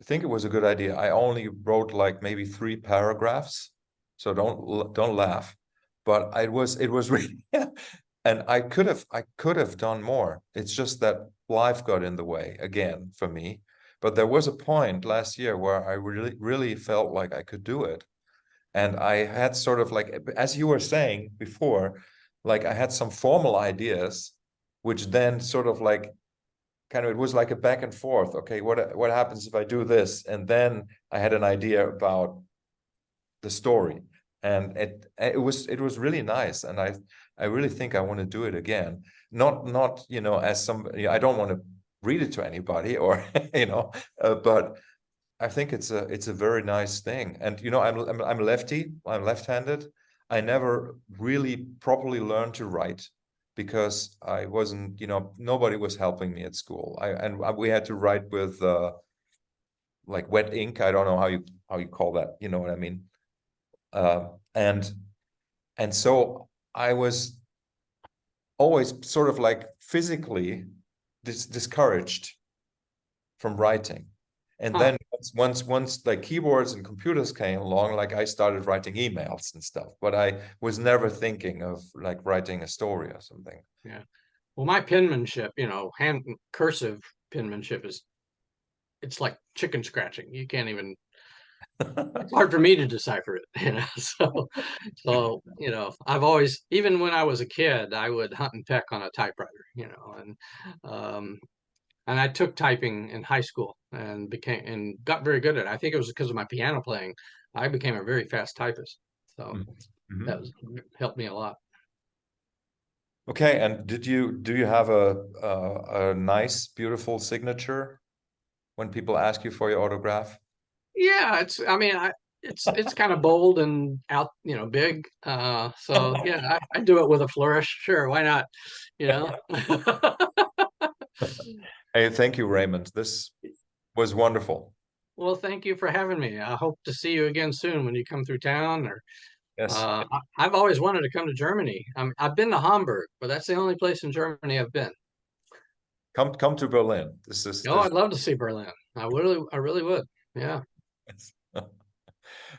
think it was a good idea. I only wrote like maybe 3 paragraphs, so don't laugh. But it was really, and I could have done more. It's just that life got in the way again for me. But there was a point last year where I really felt like I could do it, and I had sort of like, as you were saying before, like I had some formal ideas, which then sort of like kind of, it was like a back and forth. Okay, what happens if I do this? And then I had an idea about the story, and it was really nice, and I really think I want to do it again. Not as somebody, I don't want to read it to anybody or but I think it's a very nice thing. And I'm lefty, I'm left-handed. I never really properly learned to write because I wasn't, nobody was helping me at school. We had to write with like wet ink. I don't know how you call that. You know what I mean? Uh, and and so I was always sort of like physically discouraged from writing. And huh. then once like keyboards and computers came along, like I started writing emails and stuff, but I was never thinking of like writing a story or something. Yeah. Well, my penmanship, hand cursive penmanship it's like chicken scratching. You can't even, it's hard for me to decipher it, So, I've always, even when I was a kid, I would hunt and peck on a typewriter, um, and I took typing in high school and got very good at it. I think it was because of my piano playing. I became a very fast typist. So that Mhm. was helped me a lot. Okay, and do you have a nice, beautiful signature when people ask you for your autograph? Yeah, I mean, it's kind of bold and out, big. So yeah, I do it with a flourish. Sure, why not? You know. Hey, thank you, Raymond. This was wonderful. Well, thank you for having me. I hope to see you again soon when you come through town. Or Yes, I've always wanted to come to Germany. I've been to Hamburg, but that's the only place in Germany I've been. come to Berlin. This is Oh, this. I'd love to see Berlin. I really would. Yeah.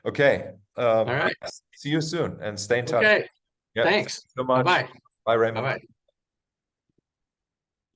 Okay. All right. Yes. See you soon and stay in touch. Okay. Yeah. Thank Thanks. you so Bye much. bye. Bye, Bye Raymond. bye.